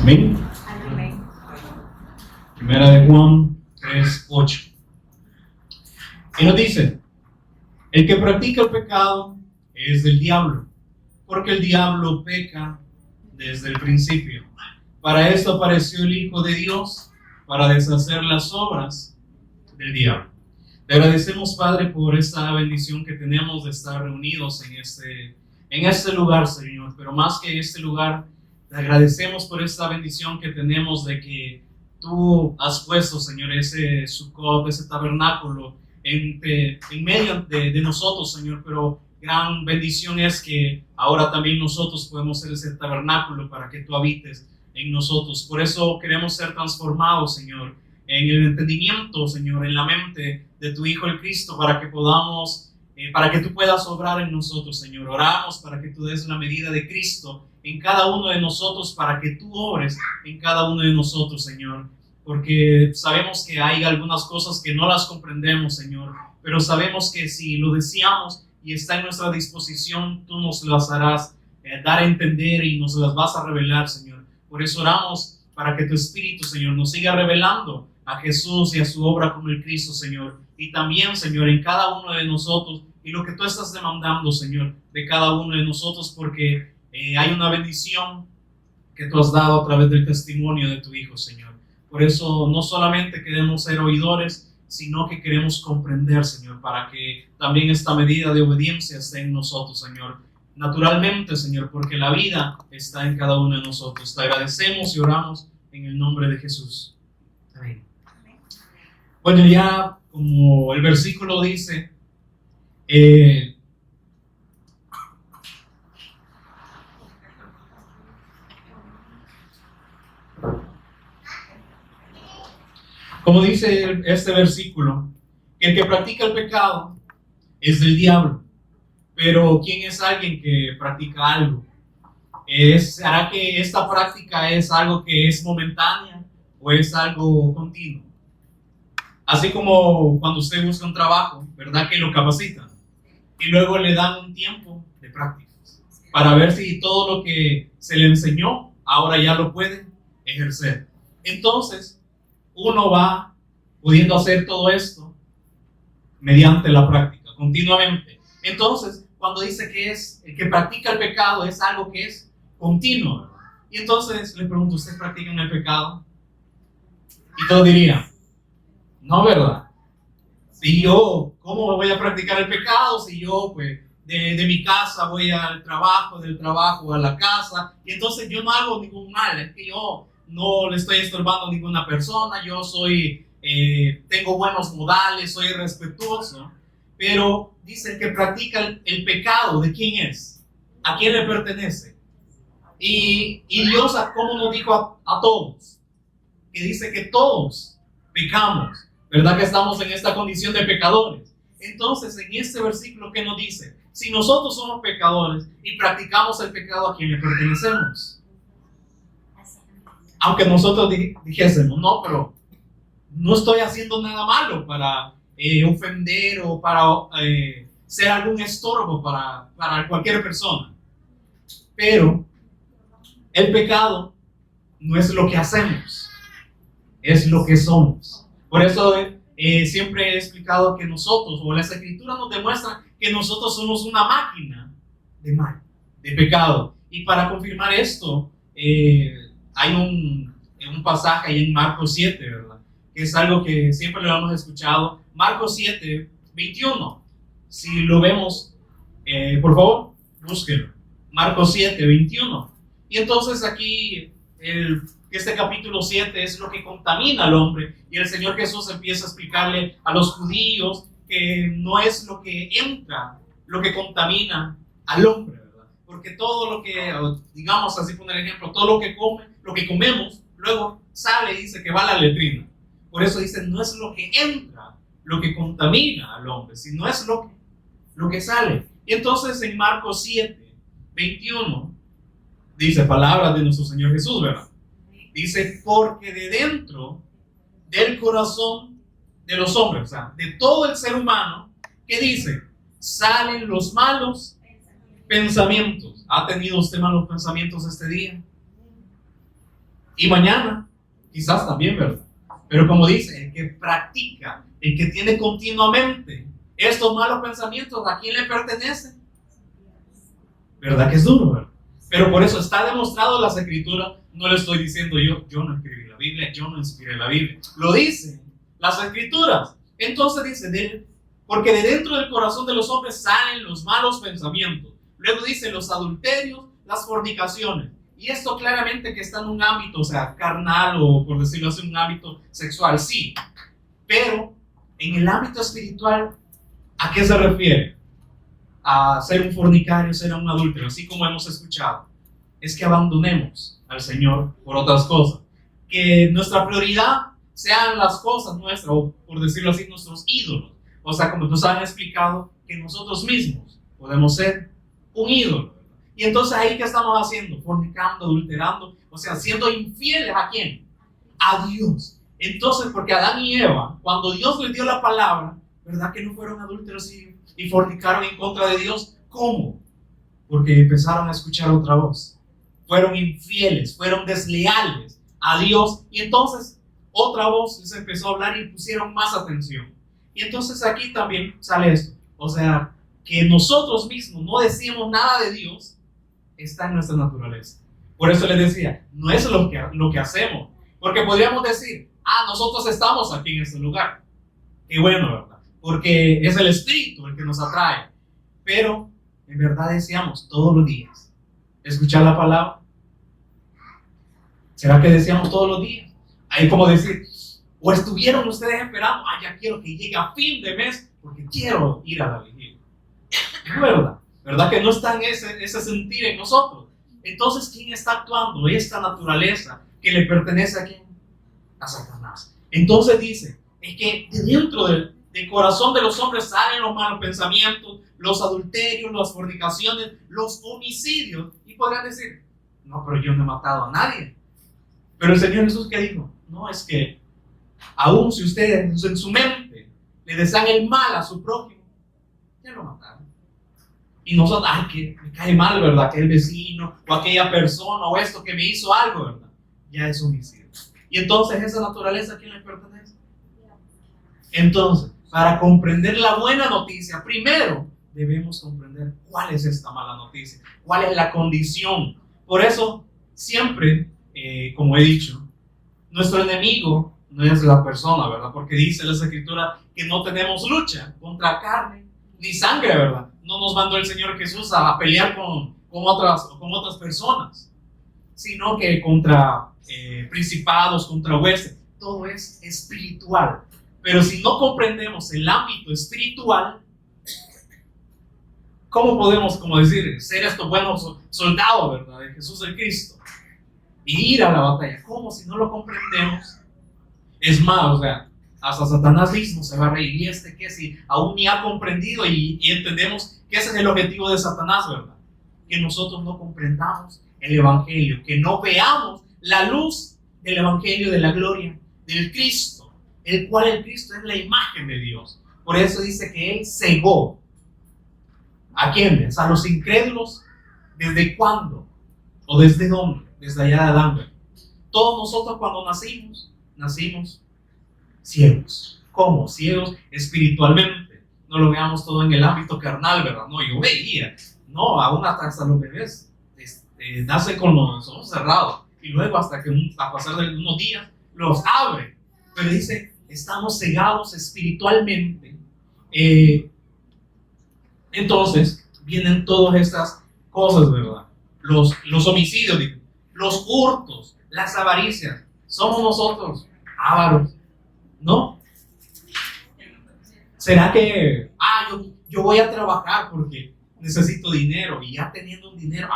Amén. Amén. Primera de Juan 3:8. Y nos dice: el que practica el pecado es del diablo, porque el diablo peca desde el principio. Para esto apareció el Hijo de Dios, para deshacer las obras del diablo. Te agradecemos, Padre, por esta bendición que tenemos de estar reunidos en este lugar, Señor. Pero más que este lugar, te agradecemos por esta bendición que tenemos de que tú has puesto, Señor, ese Sukkot, ese tabernáculo en medio de nosotros, Señor. Pero gran bendición es que ahora también nosotros podemos ser ese tabernáculo para que tú habites en nosotros. Por eso queremos ser transformados, Señor, en el entendimiento, Señor, en la mente de tu Hijo el Cristo, para que podamos, para que tú puedas obrar en nosotros, Señor. Oramos para que tú des la medida de Cristo en cada uno de nosotros, para que tú obres en cada uno de nosotros, Señor. Porque sabemos que hay algunas cosas que no las comprendemos, Señor, pero sabemos que si lo deseamos y está en nuestra disposición, tú nos las harás dar a entender y nos las vas a revelar, Señor. Por eso oramos para que tu Espíritu, Señor, nos siga revelando a Jesús y a su obra como el Cristo, Señor. Y también, Señor, en cada uno de nosotros y lo que tú estás demandando, Señor, de cada uno de nosotros, porque hay una bendición que tú has dado a través del testimonio de tu Hijo, Señor. Por eso no solamente queremos ser oidores, sino que queremos comprender, Señor, para que también esta medida de obediencia esté en nosotros, Señor. Naturalmente, Señor, porque la vida está en cada uno de nosotros. Te agradecemos y oramos en el nombre de Jesús. Amén. Bueno, ya como el versículo dice, como dice este versículo, que el que practica el pecado es del diablo. Pero ¿quién es alguien que practica algo? ¿Será que esta práctica es algo que es momentánea o es algo continuo? Así como cuando usted busca un trabajo, ¿verdad? Que lo capacitan y luego le dan un tiempo de prácticas para ver si todo lo que se le enseñó ahora ya lo puede ejercer. Entonces, uno va pudiendo hacer todo esto mediante la práctica, continuamente. Entonces, cuando dice que es el que practica el pecado, es algo que es continuo, ¿verdad? Y entonces le pregunto, ¿ustedes practican el pecado? Y todos dirían, no, ¿verdad? Si yo, ¿cómo voy a practicar el pecado? Si yo, pues, de mi casa voy al trabajo, del trabajo a la casa, y entonces yo no hago ningún mal, es que yo no le estoy estorbando a ninguna persona, yo tengo buenos modales, soy respetuoso. Pero dice que practica el pecado, ¿de quién es? ¿A quién le pertenece? Y Dios, ¿cómo nos dijo a todos? Que dice que todos pecamos, ¿verdad? Que estamos en esta condición de pecadores. Entonces, en este versículo, ¿qué nos dice? Si nosotros somos pecadores y practicamos el pecado, ¿a quién le pertenecemos? Aunque nosotros dijésemos, no, pero no estoy haciendo nada malo para ofender o para ser algún estorbo para cualquier persona. Pero el pecado no es lo que hacemos, es lo que somos. Por eso siempre he explicado que nosotros, o las escrituras nos demuestran que nosotros somos una máquina de mal, de pecado. Y para confirmar esto, hay un pasaje ahí en Marcos 7, ¿verdad? Que es algo que siempre lo hemos escuchado. Marcos 7, 21. Si lo vemos, por favor, búsquenlo. Marcos 7, 21. Y entonces aquí, este capítulo 7 es lo que contamina al hombre. Y el Señor Jesús empieza a explicarle a los judíos que no es lo que entra, lo que contamina al hombre, ¿verdad? Porque todo lo que, digamos así, poner ejemplo, todo lo que comemos, luego sale y dice que va a la letrina. Por eso dice, no es lo que entra lo que contamina al hombre, sino es lo que sale. Y entonces en Marcos 7, 21, dice palabras de nuestro Señor Jesús, ¿verdad? Dice, porque de dentro del corazón de los hombres, o sea, de todo el ser humano, ¿qué dice? Salen los malos pensamientos. ¿Ha tenido usted malos pensamientos este día? Y mañana, quizás también, ¿verdad? Pero como dice, el que practica, el que tiene continuamente estos malos pensamientos, ¿a quién le pertenece? ¿Verdad que es duro, verdad? Pero por eso está demostrado en las Escrituras. No le estoy diciendo yo no escribí la Biblia, yo no inspiré la Biblia. Lo dicen las Escrituras. Entonces dice, porque de dentro del corazón de los hombres salen los malos pensamientos. Luego dice los adulterios, las fornicaciones. Y esto claramente que está en un ámbito, o sea, carnal o por decirlo así, un ámbito sexual, sí. Pero en el ámbito espiritual, ¿a qué se refiere? A ser un fornicario, ser un adúltero, así como hemos escuchado. Es que abandonemos al Señor por otras cosas. Que nuestra prioridad sean las cosas nuestras, o por decirlo así, nuestros ídolos. O sea, como nos han explicado, que nosotros mismos podemos ser un ídolo. Y entonces ahí, ¿qué estamos haciendo? Fornicando, adulterando, o sea, siendo infieles ¿a quién? A Dios. Entonces, porque Adán y Eva, cuando Dios les dio la palabra, ¿verdad que no fueron adúlteros y fornicaron en contra de Dios? ¿Cómo? Porque empezaron a escuchar otra voz. Fueron infieles, fueron desleales a Dios, y entonces otra voz les empezó a hablar y pusieron más atención. Y entonces aquí también sale esto, o sea, que nosotros mismos no decimos nada de Dios, está en nuestra naturaleza. Por eso les decía, no es lo que hacemos, porque podríamos decir, nosotros estamos aquí en este lugar. Qué bueno, ¿verdad? Porque es el Espíritu el que nos atrae. Pero en verdad deseamos todos los días escuchar la palabra. ¿Será que deseamos todos los días? Ahí como decir, o estuvieron ustedes esperando, ya quiero que llegue a fin de mes porque quiero ir a la vigilia. Es verdad, ¿verdad que no está en ese sentir en nosotros? Entonces, ¿quién está actuando? Esta naturaleza que le pertenece a quién? A Satanás. Entonces dice, es que de dentro del corazón de los hombres salen los malos pensamientos, los adulterios, las fornicaciones, los homicidios. Y podrán decir, no, pero yo no he matado a nadie. Pero el Señor Jesús, ¿qué dijo? No, es que aún si ustedes en su mente le desean el mal a su prójimo, ya lo mataron. Y nosotros, que me cae mal, ¿verdad? Que el vecino o aquella persona o esto que me hizo algo, ¿verdad? Ya es homicidio. Y entonces esa naturaleza, ¿a quién le pertenece? Entonces, para comprender la buena noticia, primero debemos comprender cuál es esta mala noticia, cuál es la condición. Por eso, siempre, como he dicho, nuestro enemigo no es la persona, ¿verdad? Porque dice la Escritura que no tenemos lucha contra carne ni sangre, ¿verdad? No nos mandó el Señor Jesús a pelear con otras personas, sino que contra principados, contra huestes. Todo es espiritual. Pero si no comprendemos el ámbito espiritual, ¿cómo podemos, como decir, ser estos buenos soldados, ¿verdad? De Jesús el Cristo y ir a la batalla? ¿Cómo si no lo comprendemos? Es más, o sea, hasta Satanás mismo se va a reír. Y que si aún ni ha comprendido y entendemos que ese es el objetivo de Satanás, ¿verdad? Que nosotros no comprendamos el Evangelio, que no veamos la luz del Evangelio de la gloria del Cristo, el cual el Cristo es la imagen de Dios. Por eso dice que Él cegó. ¿A quiénes? A los incrédulos. ¿Desde cuándo? ¿O desde dónde? Desde allá de Adán. Todos nosotros cuando nacimos ciegos. ¿Cómo? Ciegos espiritualmente. No lo veamos todo en el ámbito carnal, ¿verdad? No, yo veía. No, aún hasta los bebés nacen con los ojos cerrados. Y luego hasta que a pasar de unos días los abre. Pero dice, estamos cegados espiritualmente. Entonces vienen todas estas cosas, ¿verdad? Los homicidios, los hurtos, las avaricias. Somos nosotros ávaros, ¿no? ¿Será que yo voy a trabajar porque necesito dinero y ya teniendo un dinero,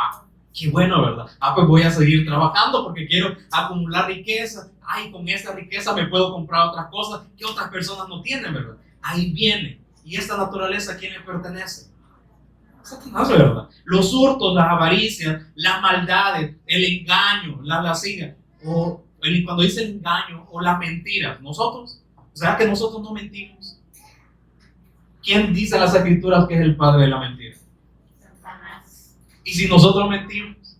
qué bueno, ¿verdad? Pues voy a seguir trabajando porque quiero acumular riqueza. Con esta riqueza me puedo comprar otras cosas que otras personas no tienen, ¿verdad? Ahí viene. ¿Y esta naturaleza a quién le pertenece? Satanás, ¿verdad? Los hurtos, las avaricias, las maldades, el engaño, la lascivia, o cuando dice el engaño o las mentiras, nosotros, ¿será que nosotros no mentimos? ¿Quién dice en las Escrituras que es el padre de la mentira? Satanás. ¿Y si nosotros mentimos?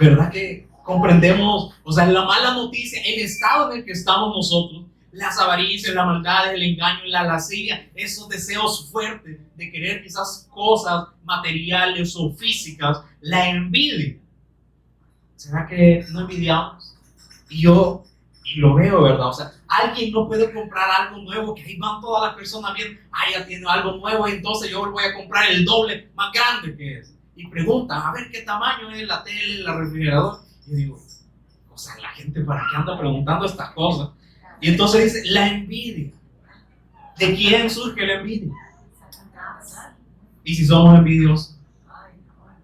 ¿Verdad que Comprendemos, o sea, la mala noticia, el estado en el que estamos nosotros, las avaricias, la maldad, el engaño, la lascivia, esos deseos fuertes de querer quizás cosas materiales o físicas, la envidia. ¿Será que no envidiamos? Y lo veo, ¿verdad? O sea, alguien no puede comprar algo nuevo, que ahí van todas las personas viendo, ya tiene algo nuevo, entonces yo voy a comprar el doble más grande que es. Y preguntan, a ver qué tamaño es la tele, la refrigerador. Y yo digo, o sea, la gente para qué anda preguntando estas cosas. Y entonces dice, la envidia. ¿De quién surge la envidia? Y si somos envidiosos,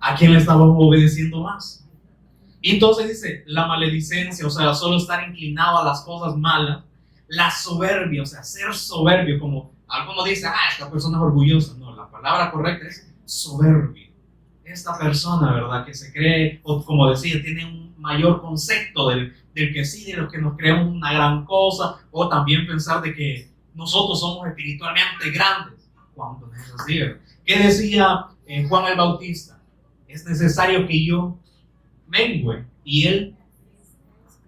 ¿a quién le estamos obedeciendo más? Y entonces dice, la maledicencia, o sea, solo estar inclinado a las cosas malas. La soberbia, o sea, ser soberbio, como algunos dicen, esta persona es orgullosa. No, la palabra correcta es soberbio. Esta persona, ¿verdad? Que se cree, o como decía, tiene un mayor concepto del que sí, de los que nos creemos una gran cosa, o también pensar de que nosotros somos espiritualmente grandes, cuando no es así. ¿Qué decía Juan el Bautista? Es necesario que yo mengüe y él,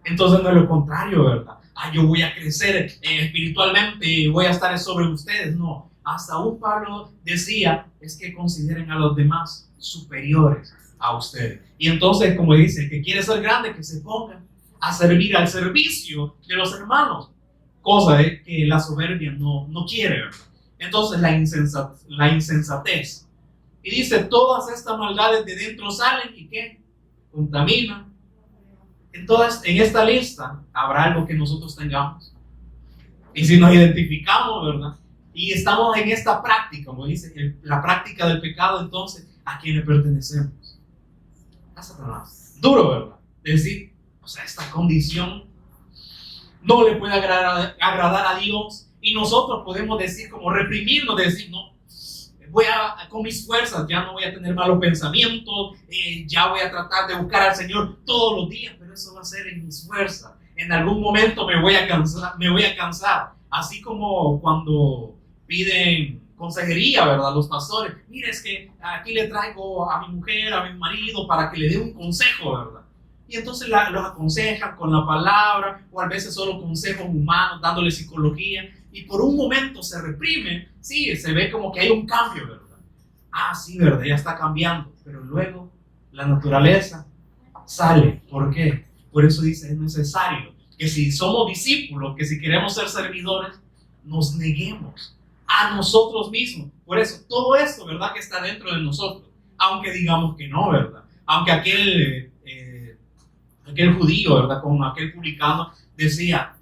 entonces no es lo contrario, ¿verdad? Yo voy a crecer espiritualmente y voy a estar sobre ustedes. No, hasta un Pablo decía, es que consideren a los demás superiores a ustedes. Y entonces, como dice, el que quiere ser grande, que se ponga a servir al servicio de los hermanos, cosa que la soberbia no quiere, ¿verdad? Entonces la insensatez. Y dice, todas estas maldades de dentro salen y ¿qué? Contaminan. Entonces, en esta lista habrá algo que nosotros tengamos. Y si nos identificamos, ¿verdad? Y estamos en esta práctica, como dice, la práctica del pecado, entonces, ¿a quién le pertenecemos? A Satanás. Duro, ¿verdad? Es decir, o sea, esta condición no le puede agradar a Dios, y nosotros podemos decir, como reprimirnos, decir, no, con mis fuerzas, ya no voy a tener malos pensamientos, ya voy a tratar de buscar al Señor todos los días, pero eso va a ser en mis fuerzas. En algún momento me voy a cansar, así como cuando piden consejería, ¿verdad? Los pastores, mire, es que aquí le traigo a mi mujer, a mi marido, para que le dé un consejo, ¿verdad? Y entonces los aconsejan con la palabra, o a veces solo consejos humanos, dándole psicología, y por un momento se reprime, sí, se ve como que hay un cambio, ¿verdad? Sí, ¿verdad? Ya está cambiando, pero luego la naturaleza sale. ¿Por qué? Por eso dice, es necesario que si somos discípulos, que si queremos ser servidores, nos neguemos a nosotros mismos. Por eso, todo esto, ¿verdad? Que está dentro de nosotros, aunque digamos que no, ¿verdad? Aunque aquel judío, ¿verdad? Como aquel publicano decía,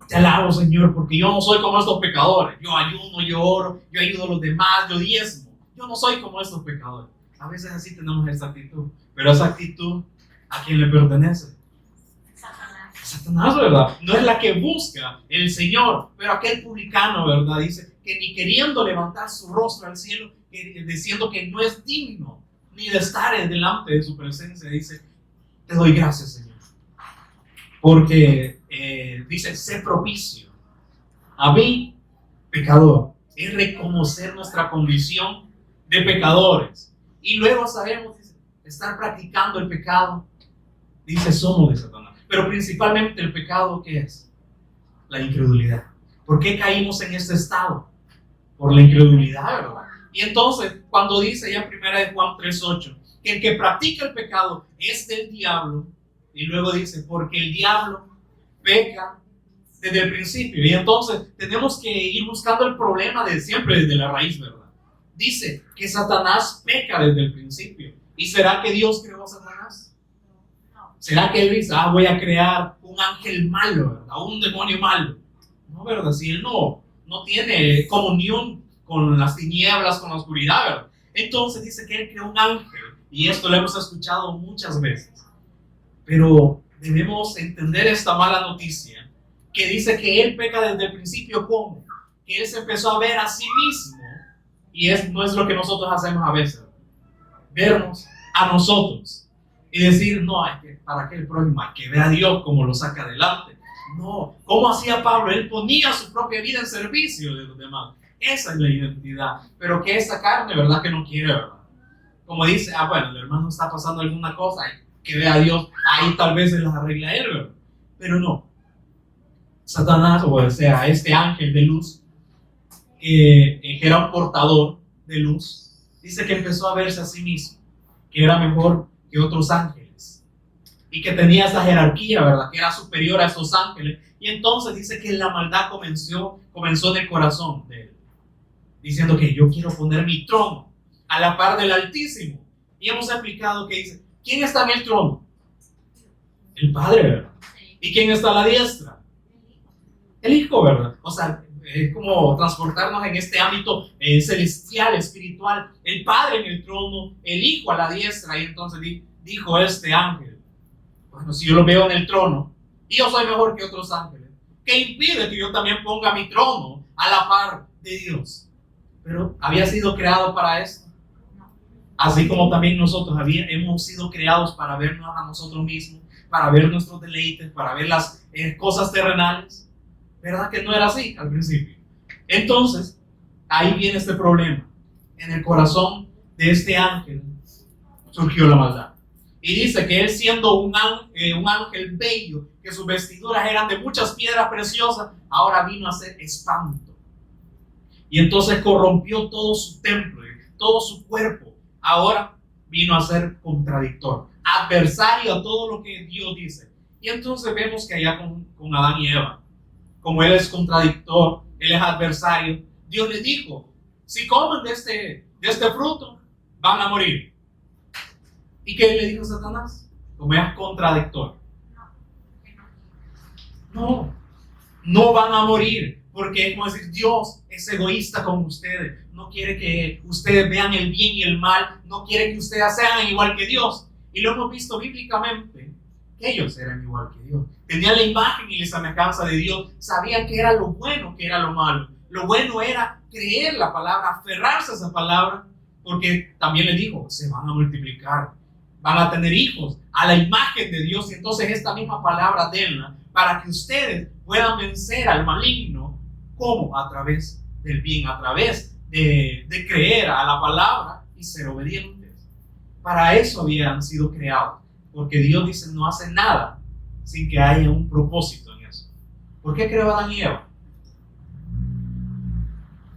te alabo, Señor, porque yo no soy como estos pecadores. Yo ayuno, yo oro, yo ayudo a los demás, yo diezmo. Yo no soy como estos pecadores. A veces así tenemos esta actitud. Pero esa actitud, ¿a quién le pertenece? Satanás, ¿verdad? No es la que busca el Señor. Pero aquel publicano, ¿verdad? Dice que ni queriendo levantar su rostro al cielo, diciendo que no es digno ni de estar delante de su presencia, dice, te doy gracias, Señor. Porque dice, sé propicio a mí, pecador. Es reconocer nuestra condición de pecadores. Y luego sabemos, dice, estar practicando el pecado. Dice, somos de Satanás. Pero principalmente el pecado, ¿qué es? La incredulidad. ¿Por qué caímos en este estado? Por la incredulidad, ¿verdad? Y entonces, cuando dice ya en 1 Juan 3:8, que el que practica el pecado es del diablo, y luego dice, porque el diablo peca desde el principio. Y entonces tenemos que ir buscando el problema de siempre, desde la raíz, ¿verdad? Dice que Satanás peca desde el principio. ¿Y será que Dios creó a Satanás? ¿Será que él dice, voy a crear un ángel malo, ¿verdad? Un demonio malo? No, ¿verdad? Si él no tiene comunión con las tinieblas, con la oscuridad, ¿verdad? Entonces dice que él creó un ángel. Y esto lo hemos escuchado muchas veces. Pero debemos entender esta mala noticia, que dice que él peca desde el principio. ¿Cómo? Que él se empezó a ver a sí mismo, y no es lo que nosotros hacemos a veces, vernos a nosotros y decir, no, es que para que el prójimo, hay que ver a Dios como lo saca adelante. No, ¿cómo hacía Pablo? Él ponía su propia vida en servicio de los demás. Esa es la identidad. Pero que esta carne, ¿verdad? Que no quiere, ¿verdad? Como dice, bueno, el hermano está pasando alguna cosa, que vea a Dios, ahí tal vez se las arregla él, ¿verdad? Pero no. Satanás, o sea, este ángel de luz, que era un portador de luz, dice que empezó a verse a sí mismo, que era mejor que otros ángeles, y que tenía esa jerarquía, ¿verdad? Que era superior a esos ángeles. Y entonces dice que la maldad comenzó en el corazón de él, diciendo que yo quiero poner mi trono a la par del Altísimo. Y hemos explicado que dice, ¿quién está en el trono? El Padre, ¿verdad? ¿Y quién está a la diestra? El Hijo, ¿verdad? O sea, es como transportarnos en este ámbito celestial, espiritual. El Padre en el trono, el Hijo a la diestra. Y entonces dijo este ángel, bueno, si yo lo veo en el trono, y yo soy mejor que otros ángeles, ¿qué impide que yo también ponga mi trono a la par de Dios? Pero había sido creado para esto. Así como también nosotros hemos sido creados para vernos a nosotros mismos, para ver nuestros deleites, para ver las cosas terrenales. ¿Verdad que no era así al principio? Entonces, ahí viene este problema. En el corazón de este ángel surgió la maldad. Y dice que él, siendo un ángel bello, que sus vestiduras eran de muchas piedras preciosas, ahora vino a ser espanto. Y entonces corrompió todo su templo, todo su cuerpo. Ahora vino a ser contradictor, adversario a todo lo que Dios dice. Y entonces vemos que allá con Adán y Eva, como él es contradictor, él es adversario, Dios les dijo, si comen de este fruto, van a morir. ¿Y qué le dijo Satanás? Como es contradictor. No van a morir, porque es como decir, Dios es egoísta con ustedes, no quiere que ustedes vean el bien y el mal, no quiere que ustedes sean igual que Dios. Y lo hemos visto bíblicamente, que ellos eran igual que Dios, tenían la imagen y la semejanza de Dios, sabían que era lo bueno, que era lo malo. Lo bueno era creer la palabra, aferrarse a esa palabra, porque también les dijo, se van a multiplicar, van a tener hijos a la imagen de Dios. Y entonces esta misma palabra denla para que ustedes puedan vencer al maligno. ¿Cómo? A través del bien, a través de creer a la palabra y ser obedientes. Para eso habían sido creados, porque Dios dice no hace nada sin que haya un propósito en eso. ¿Por qué creó a Adán y Eva?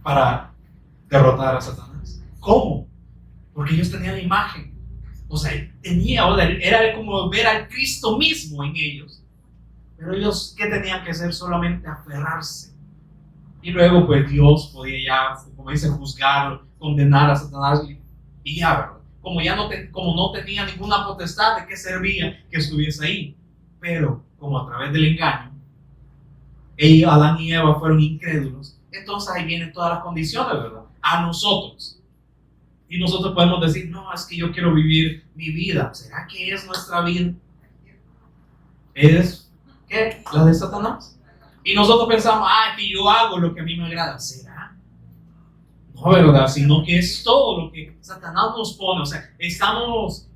Para derrotar a Satanás. ¿Cómo? Porque ellos tenían la imagen. O sea, era como ver al Cristo mismo en ellos. Pero ellos, ¿qué tenían que hacer? Solamente aferrarse. Y luego, pues Dios podía ya, como dice, juzgar, condenar a Satanás y ya, ¿verdad? Como no tenía ninguna potestad, ¿de qué servía que estuviese ahí? Pero, como a través del engaño, Adán y Eva fueron incrédulos, entonces ahí vienen todas las condiciones, ¿verdad? A nosotros. Y nosotros podemos decir, no, es que yo quiero vivir mi vida. ¿Será que es nuestra vida? ¿Es qué? ¿La de Satanás? Y nosotros pensamos, que yo hago lo que a mí me agrada. ¿Será? No, ¿verdad? Sino que es todo lo que Satanás nos pone. O sea, estamos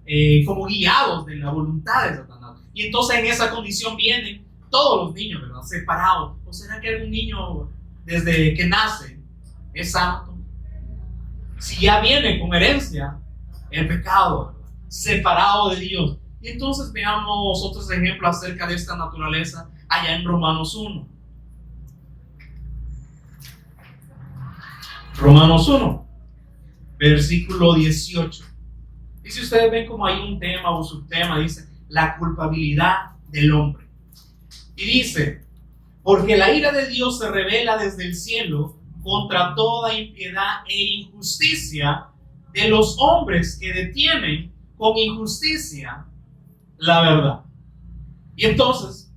como guiados de la voluntad de Satanás. Y entonces en esa condición vienen todos los niños, ¿verdad? Separados. ¿O será que algún niño desde que nace es santo? Si ya viene con herencia el pecado, ¿verdad? Separado de Dios. Y entonces veamos otros ejemplos acerca de esta naturaleza allá en Romanos 1. Romanos 1, versículo 18. Y si ustedes ven como hay un tema o subtema, dice la culpabilidad del hombre. Y dice, porque la ira de Dios se revela desde el cielo contra toda impiedad e injusticia de los hombres que detienen con injusticia la verdad. Y entonces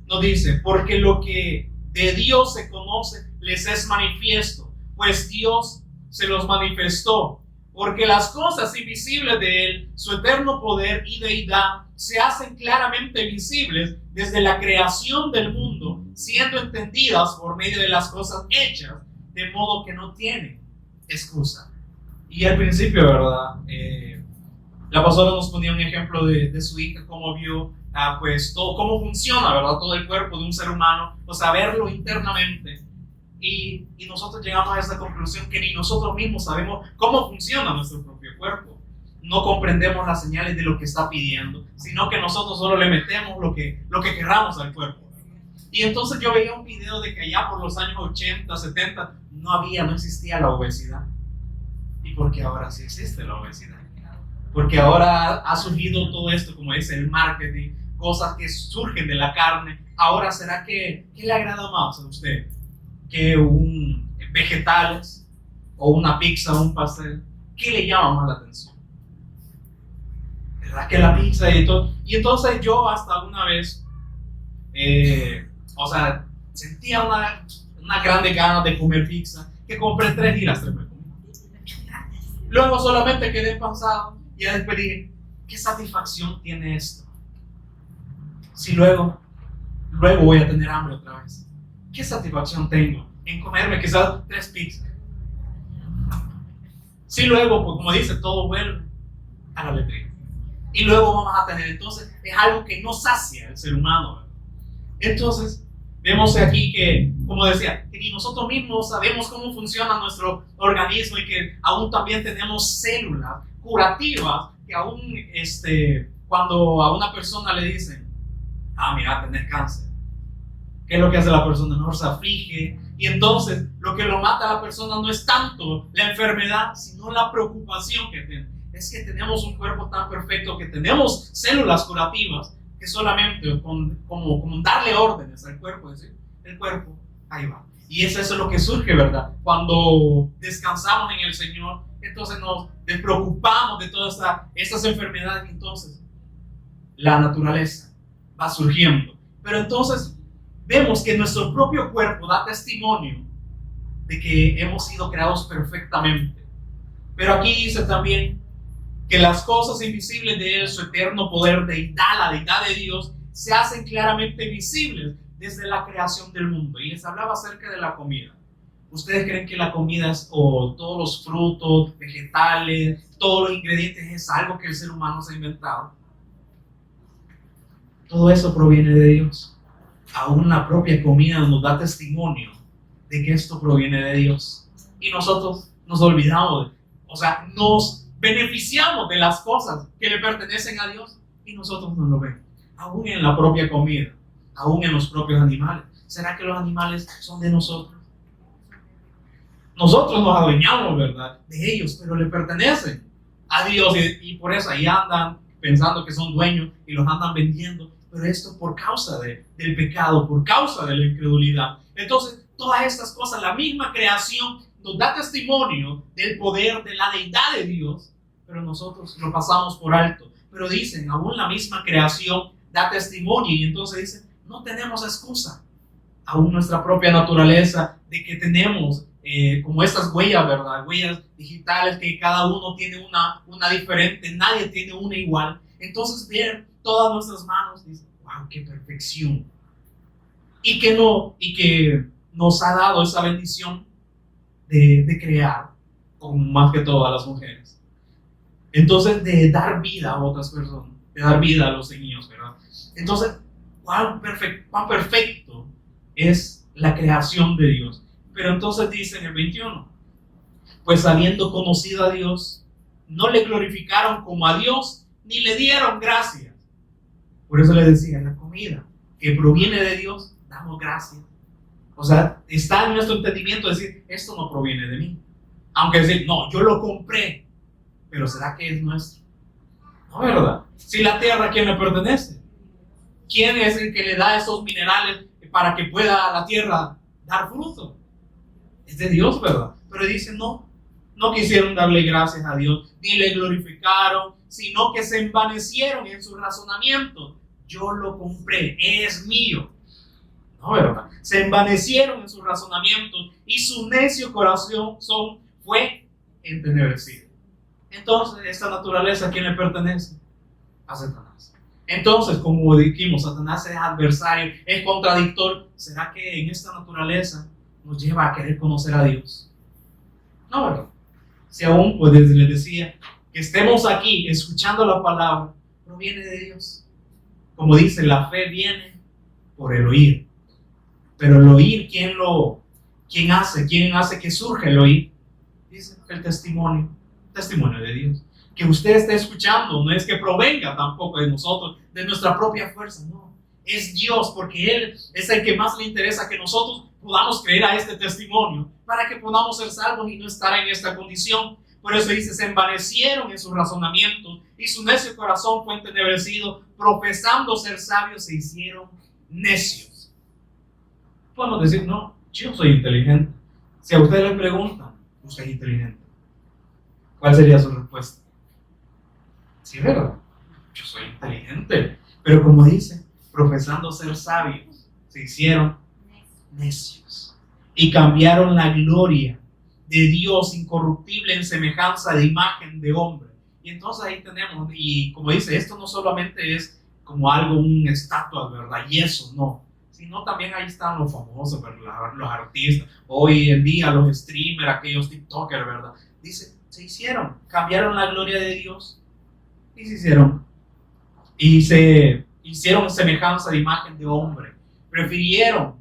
nos dice, porque lo que de Dios se conoce les es manifiesto, pues Dios se los manifestó, porque las cosas invisibles de Él, su eterno poder y deidad, se hacen claramente visibles desde la creación del mundo, siendo entendidas por medio de las cosas hechas, de modo que no tienen excusa. Y al principio, ¿verdad? La pastora nos ponía un ejemplo de su hija, cómo vio pues todo, cómo funciona, ¿verdad? Todo el cuerpo de un ser humano, o sea, verlo internamente. Y nosotros llegamos a esa conclusión que ni nosotros mismos sabemos cómo funciona nuestro propio cuerpo. no comprendemos las señales de lo que está pidiendo, sino que nosotros solo le metemos lo que querramos al cuerpo. Y entonces yo veía un video de que allá por los años 80, 70 no existía la obesidad. ¿Y por qué ahora sí existe la obesidad? Porque ahora ha surgido todo esto, como dice el marketing, cosas que surgen de la carne. Ahora, ¿será que qué le agrada más a usted? ¿Que vegetales o una pizza o un pastel? ¿Qué le llama más la atención? ¿Verdad que la pizza y todo? Y entonces yo hasta una vez, sentía una grande gana de comer pizza, que compré 3 y las 3 me comí. Luego solamente quedé pasado y después dije, ¿qué satisfacción tiene esto? Si luego voy a tener hambre otra vez. ¿Qué satisfacción tengo en comerme quizás 3 pizzas? Si luego, pues como dice, todo vuelve a la letrina. Y luego vamos a tener, entonces, es algo que no sacia el ser humano, ¿verdad? Entonces, vemos aquí que, como decía, que ni nosotros mismos sabemos cómo funciona nuestro organismo y que aún también tenemos células curativas que aún, cuando a una persona le dicen, mira, tenés cáncer, ¿qué es lo que hace la persona? No se aflige. Y entonces, lo que lo mata a la persona no es tanto la enfermedad, sino la preocupación que tiene. Es que tenemos un cuerpo tan perfecto, que tenemos células curativas, que solamente como darle órdenes al cuerpo, decir, el cuerpo, ahí va. Y eso es lo que surge, ¿verdad? Cuando descansamos en el Señor, entonces nos despreocupamos de todas estas enfermedades, y entonces la naturaleza va surgiendo. Pero entonces vemos que nuestro propio cuerpo da testimonio de que hemos sido creados perfectamente. Pero aquí dice también que las cosas invisibles de Él, su eterno poder, deidad, la deidad de Dios, se hacen claramente visibles desde la creación del mundo. Y les hablaba acerca de la comida. ¿Ustedes creen que la comida o todos los frutos, vegetales, todos los ingredientes es algo que el ser humano se ha inventado? Todo eso proviene de Dios. Aún la propia comida nos da testimonio de que esto proviene de Dios. Y nosotros nos olvidamos, nos beneficiamos de las cosas que le pertenecen a Dios y nosotros no lo vemos. Aún en la propia comida, aún en los propios animales. ¿Será que los animales son de nosotros? Nosotros nos adueñamos, ¿verdad?, de ellos, pero le pertenecen a Dios y por eso ahí andan pensando que son dueños y los andan vendiendo. Pero esto por causa del pecado, por causa de la incredulidad. Entonces, todas estas cosas, la misma creación nos da testimonio del poder de la deidad de Dios, pero nosotros lo pasamos por alto. Pero dicen, aún la misma creación da testimonio, y entonces dicen, no tenemos excusa. Aún nuestra propia naturaleza, de que tenemos como estas huellas, ¿verdad? Huellas digitales, que cada uno tiene una diferente, nadie tiene una igual. Entonces ver todas nuestras manos, dice, wow, qué perfección. Y que nos ha dado esa bendición de crear, con más que todo a las mujeres. Entonces, de dar vida a otras personas, de dar vida a los niños, ¿verdad? Entonces, cuán perfecto es la creación de Dios. Pero entonces dice en el 21, pues habiendo conocido a Dios, no le glorificaron como a Dios, ni le dieron gracias. Por eso le decía, la comida que proviene de Dios, damos gracias. O sea, está en nuestro entendimiento decir, esto no proviene de mí. Aunque decir, no, yo lo compré, pero ¿será que es nuestro? No, ¿verdad? Si la tierra, ¿a quién le pertenece? ¿Quién es el que le da esos minerales para que pueda la tierra dar fruto? Es de Dios, ¿verdad? Pero dice, no quisieron darle gracias a Dios, ni le glorificaron, sino que se envanecieron en su razonamiento. Yo lo compré, es mío. No, ¿verdad? Se envanecieron en su razonamiento y su necio corazón fue entenebrecido. Entonces, esta naturaleza, ¿a quién le pertenece? A Satanás. Entonces, como dijimos, Satanás es adversario, es contradictor. ¿Será que en esta naturaleza nos lleva a querer conocer a Dios? No, ¿verdad? Si aún, pues les decía, que estemos aquí escuchando la palabra, proviene de Dios. Como dice, la fe viene por el oír. Pero el oír, ¿quién hace que surja el oír? Dice el testimonio de Dios. que usted esté escuchando no es que provenga tampoco de nosotros, de nuestra propia fuerza, no. Es Dios, porque Él es el que más le interesa que nosotros podamos creer a este testimonio para que podamos ser salvos y no estar en esta condición. Por eso dice, se envanecieron en sus razonamientos y su necio corazón fue entenebrecido, profesando ser sabios se hicieron necios. Podemos decir, no, yo soy inteligente. Si a usted le preguntan, usted es inteligente, ¿cuál sería su respuesta? Sí, ¿verdad? Yo soy inteligente. Pero como dice, profesando ser sabios, se hicieron necios y cambiaron la gloria de Dios incorruptible en semejanza de imagen de hombre. Y entonces ahí tenemos, y como dice, esto no solamente es como algo, un estatua, ¿verdad? Y eso no, sino también ahí están los famosos, ¿verdad? Los artistas, hoy en día los streamers, aquellos tiktokers, ¿verdad? Dice, se hicieron, cambiaron la gloria de Dios y se hicieron semejanza de imagen de hombre. Prefirieron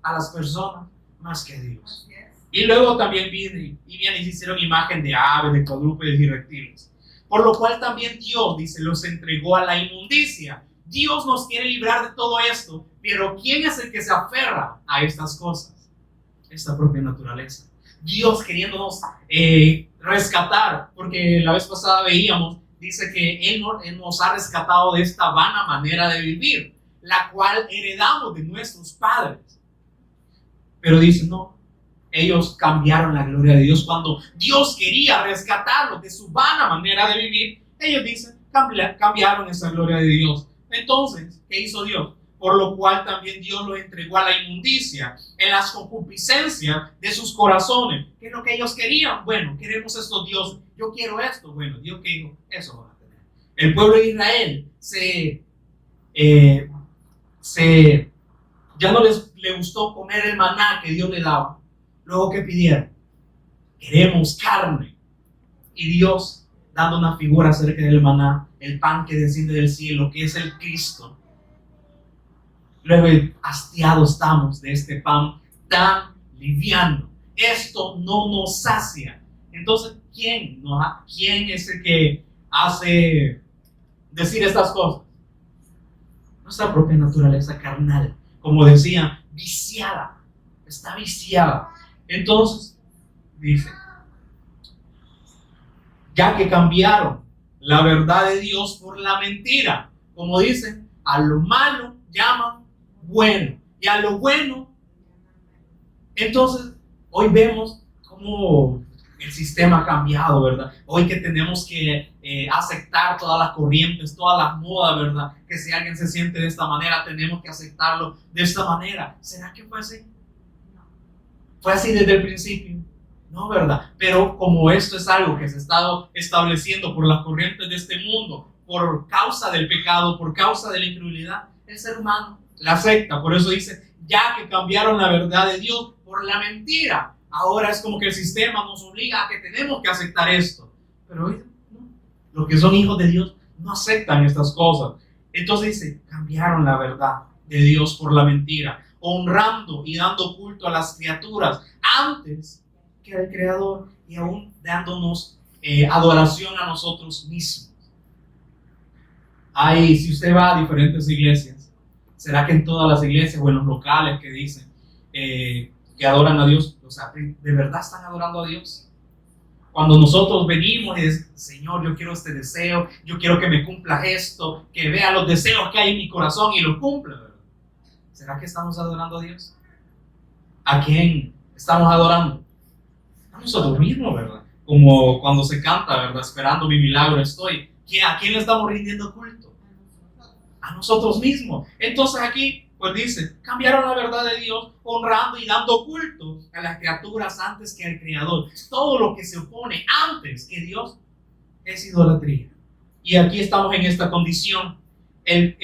a las personas más que a Dios. Y luego también vienen y se hicieron imagen de aves, de cuadrúpedos y reptiles. Por lo cual también Dios, dice, los entregó a la inmundicia. Dios nos quiere librar de todo esto, pero ¿quién es el que se aferra a estas cosas? Esta propia naturaleza. Dios queriéndonos rescatar, porque la vez pasada veíamos, dice que Él nos ha rescatado de esta vana manera de vivir, la cual heredamos de nuestros padres. Pero dice, no, ellos cambiaron la gloria de Dios. Cuando Dios quería rescatarlos de su vana manera de vivir, ellos dicen, cambiaron esa gloria de Dios. Entonces, ¿qué hizo Dios? Por lo cual también Dios los entregó a la inmundicia, en las concupiscencias de sus corazones. ¿Qué es lo que ellos querían? Bueno, queremos estos dioses. Yo quiero esto. Bueno, Dios que dijo, eso van a tener. El pueblo de Israel ya no le gustó comer el maná que Dios le daba. Luego, ¿qué pidieron? Queremos carne. Y Dios, dando una figura acerca del maná, el pan que desciende del cielo, que es el Cristo. Luego, hastiados estamos de este pan tan liviano. Esto no nos sacia. Entonces, ¿quién es el que hace decir estas cosas? Nuestra propia naturaleza carnal. Como decía, viciada. Está viciada. Entonces, dice, ya que cambiaron la verdad de Dios por la mentira, como dicen, a lo malo llaman bueno y a lo bueno. Entonces, hoy vemos cómo el sistema ha cambiado, ¿verdad? Hoy que tenemos que aceptar todas las corrientes, todas las modas, ¿verdad? Que si alguien se siente de esta manera, tenemos que aceptarlo de esta manera. ¿Será que fue así? ¿Fue así desde el principio? No, ¿verdad? Pero como esto es algo que se ha estado estableciendo por las corrientes de este mundo, por causa del pecado, por causa de la incredulidad, el ser humano la acepta. Por eso dice, ya que cambiaron la verdad de Dios por la mentira, ahora es como que el sistema nos obliga a que tenemos que aceptar esto. Pero hoy no. Los que son hijos de Dios no aceptan estas cosas. Entonces dice, cambiaron la verdad de Dios por la mentira, honrando y dando culto a las criaturas antes que al Creador y aún dándonos adoración a nosotros mismos. Si usted va a diferentes iglesias, ¿será que en todas las iglesias o en los locales que dicen que adoran a Dios, o sea, de verdad están adorando a Dios? Cuando nosotros venimos y decimos, Señor, yo quiero este deseo, yo quiero que me cumpla esto, que vea los deseos que hay en mi corazón y los cumpla, ¿verdad? ¿Será que estamos adorando a Dios? ¿A quién estamos adorando? A nosotros mismos, ¿verdad? Como cuando se canta, ¿verdad? Esperando mi milagro estoy. ¿A quién le estamos rindiendo culto? A nosotros mismos. Entonces aquí, pues dice, cambiaron la verdad de Dios, honrando y dando culto a las criaturas antes que al Creador. Todo lo que se opone antes que Dios es idolatría. Y aquí estamos en esta condición. El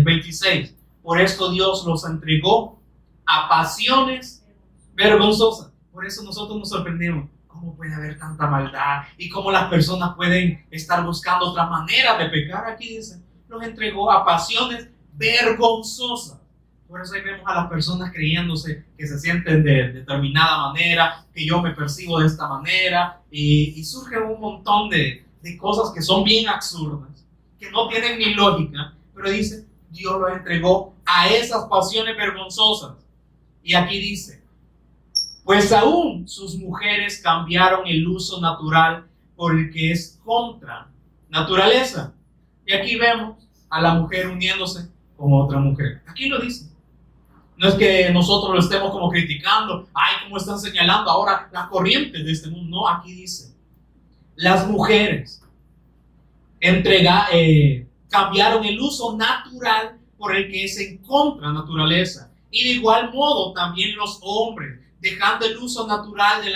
26. Por esto Dios los entregó a pasiones vergonzosas. Por eso nosotros nos sorprendemos. ¿Cómo puede haber tanta maldad? Y cómo las personas pueden estar buscando otras maneras de pecar. Aquí dice, los entregó a pasiones vergonzosas. Por eso ahí vemos a las personas creyéndose que se sienten de determinada manera, que yo me percibo de esta manera. Y surge un montón de de cosas que son bien absurdas, que no tienen ni lógica, pero dice, Dios los entregó a esas pasiones vergonzosas. Y aquí dice, pues aún sus mujeres cambiaron el uso natural por el que es contra naturaleza. Y aquí vemos a la mujer uniéndose con otra mujer. Aquí lo dice. No es que nosotros lo estemos como criticando, ay, cómo están señalando ahora las corrientes de este mundo. No, aquí dice, las mujeres cambiaron el uso natural por el que es en contra naturaleza. Y de igual modo también los hombres, dejando el uso natural de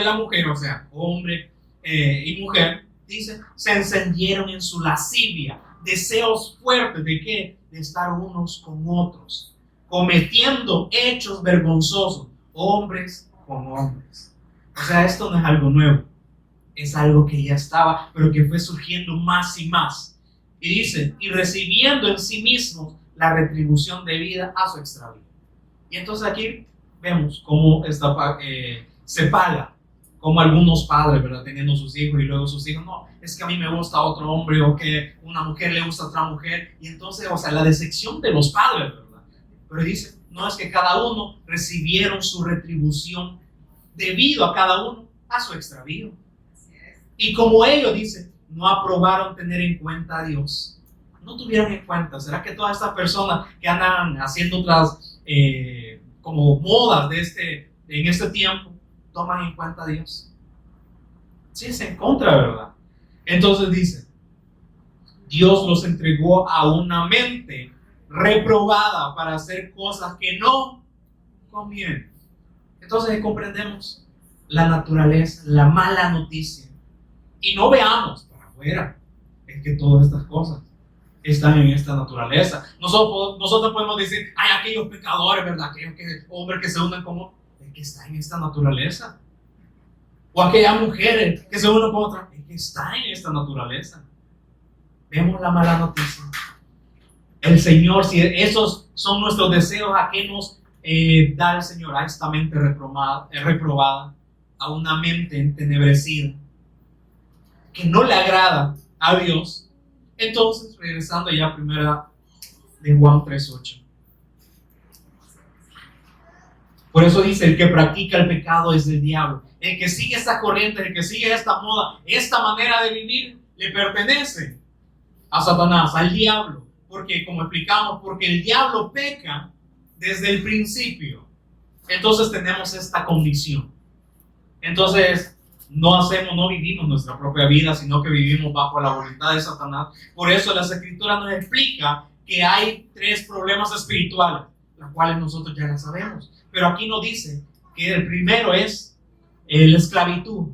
la mujer, o sea, hombre y mujer, dice, se encendieron en su lascivia, deseos fuertes de ¿qué? De estar unos con otros, cometiendo hechos vergonzosos, hombres con hombres. O sea, esto no es algo nuevo, es algo que ya estaba, pero que fue surgiendo más y más. Y dice, y recibiendo en sí mismos la retribución debida a su extravío. Y entonces aquí vemos cómo se paga, como algunos padres, ¿verdad? Teniendo sus hijos y luego sus hijos, no, es que a mí me gusta otro hombre o que una mujer le gusta a otra mujer. Y entonces, o sea, la decepción de los padres, ¿verdad? Pero dice, no, es que cada uno recibieron su retribución debido a cada uno a su extravío. Y como ellos, dice, no aprobaron tener en cuenta a Dios, no tuvieron en cuenta. ¿Será que todas estas personas que andan haciendo otras como modas en este tiempo toman en cuenta a Dios? Sí, es en contra, ¿verdad? Entonces dice, Dios los entregó a una mente reprobada para hacer cosas que no convienen. Entonces comprendemos la naturaleza, la mala noticia. Y no veamos para afuera, es que todas estas cosas están en esta naturaleza. Nosotros podemos decir, hay aquellos pecadores, ¿verdad? Aquellos hombres que se unen como, es que está en esta naturaleza. O aquellas mujeres que se unen con otras, es que está en esta naturaleza. Vemos la mala noticia. El Señor, si esos son nuestros deseos, ¿a qué nos da el Señor? A esta mente reprobada, a una mente entenebrecida, que no le agrada a Dios. Entonces, regresando ya a primera de Juan 3:8. Por eso dice, el que practica el pecado es del diablo. El que sigue esta corriente, el que sigue esta moda, esta manera de vivir, le pertenece a Satanás, al diablo. Porque, como explicamos, porque el diablo peca desde el principio. Entonces tenemos esta condición. Entonces, no vivimos nuestra propia vida, sino que vivimos bajo la voluntad de Satanás. Por eso las Escrituras nos explica que hay 3 problemas espirituales, las cuales nosotros ya las sabemos. Pero aquí nos dice que el primero es la esclavitud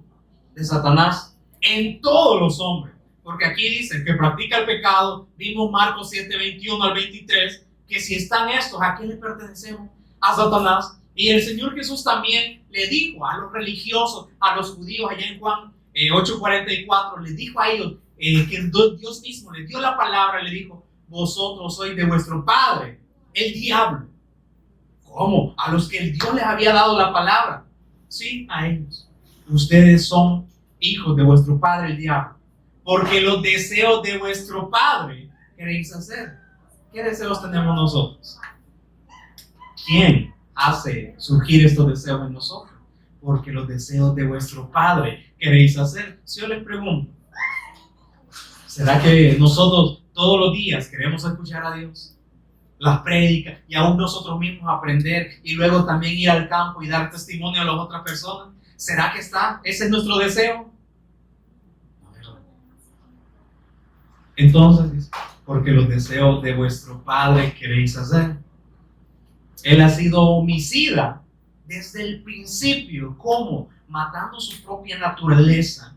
de Satanás en todos los hombres. Porque aquí dice que practica el pecado, vimos Marcos 7:21 al 23, que si están estos, ¿a quién le pertenecemos? A Satanás. Y el Señor Jesús también le dijo a los religiosos, a los judíos allá en Juan 8:44, les dijo a ellos que Dios mismo les dio la palabra, le dijo, vosotros sois de vuestro padre, el diablo. ¿Cómo? A los que el Dios les había dado la palabra. Sí, a ellos. Ustedes son hijos de vuestro padre, el diablo. Porque los deseos de vuestro padre queréis hacer. ¿Qué deseos tenemos nosotros? ¿Quién hace surgir estos deseos en nosotros? Porque los deseos de vuestro padre queréis hacer. Si yo les pregunto, ¿será que nosotros todos los días queremos escuchar a Dios? Las prédicas y aún nosotros mismos aprender y luego también ir al campo y dar testimonio a las otras personas. ¿Será que ese es nuestro deseo? Entonces, porque los deseos de vuestro padre queréis hacer. Él ha sido homicida desde el principio. ¿Cómo? Matando su propia naturaleza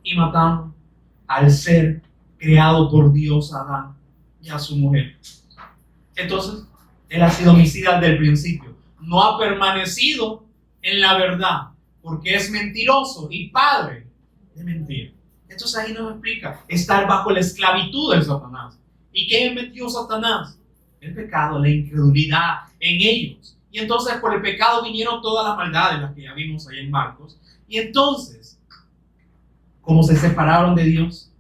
y matando al ser creado por Dios, Adán, y a su mujer. Entonces, él ha sido homicida desde el principio. No ha permanecido en la verdad, porque es mentiroso y padre de mentira. Entonces ahí nos explica estar bajo la esclavitud de Satanás. ¿Y qué metió Satanás? El pecado, la incredulidad en ellos. Y entonces por el pecado vinieron todas las maldades, las que ya vimos ahí en Marcos. Y entonces cómo se separaron de Dios.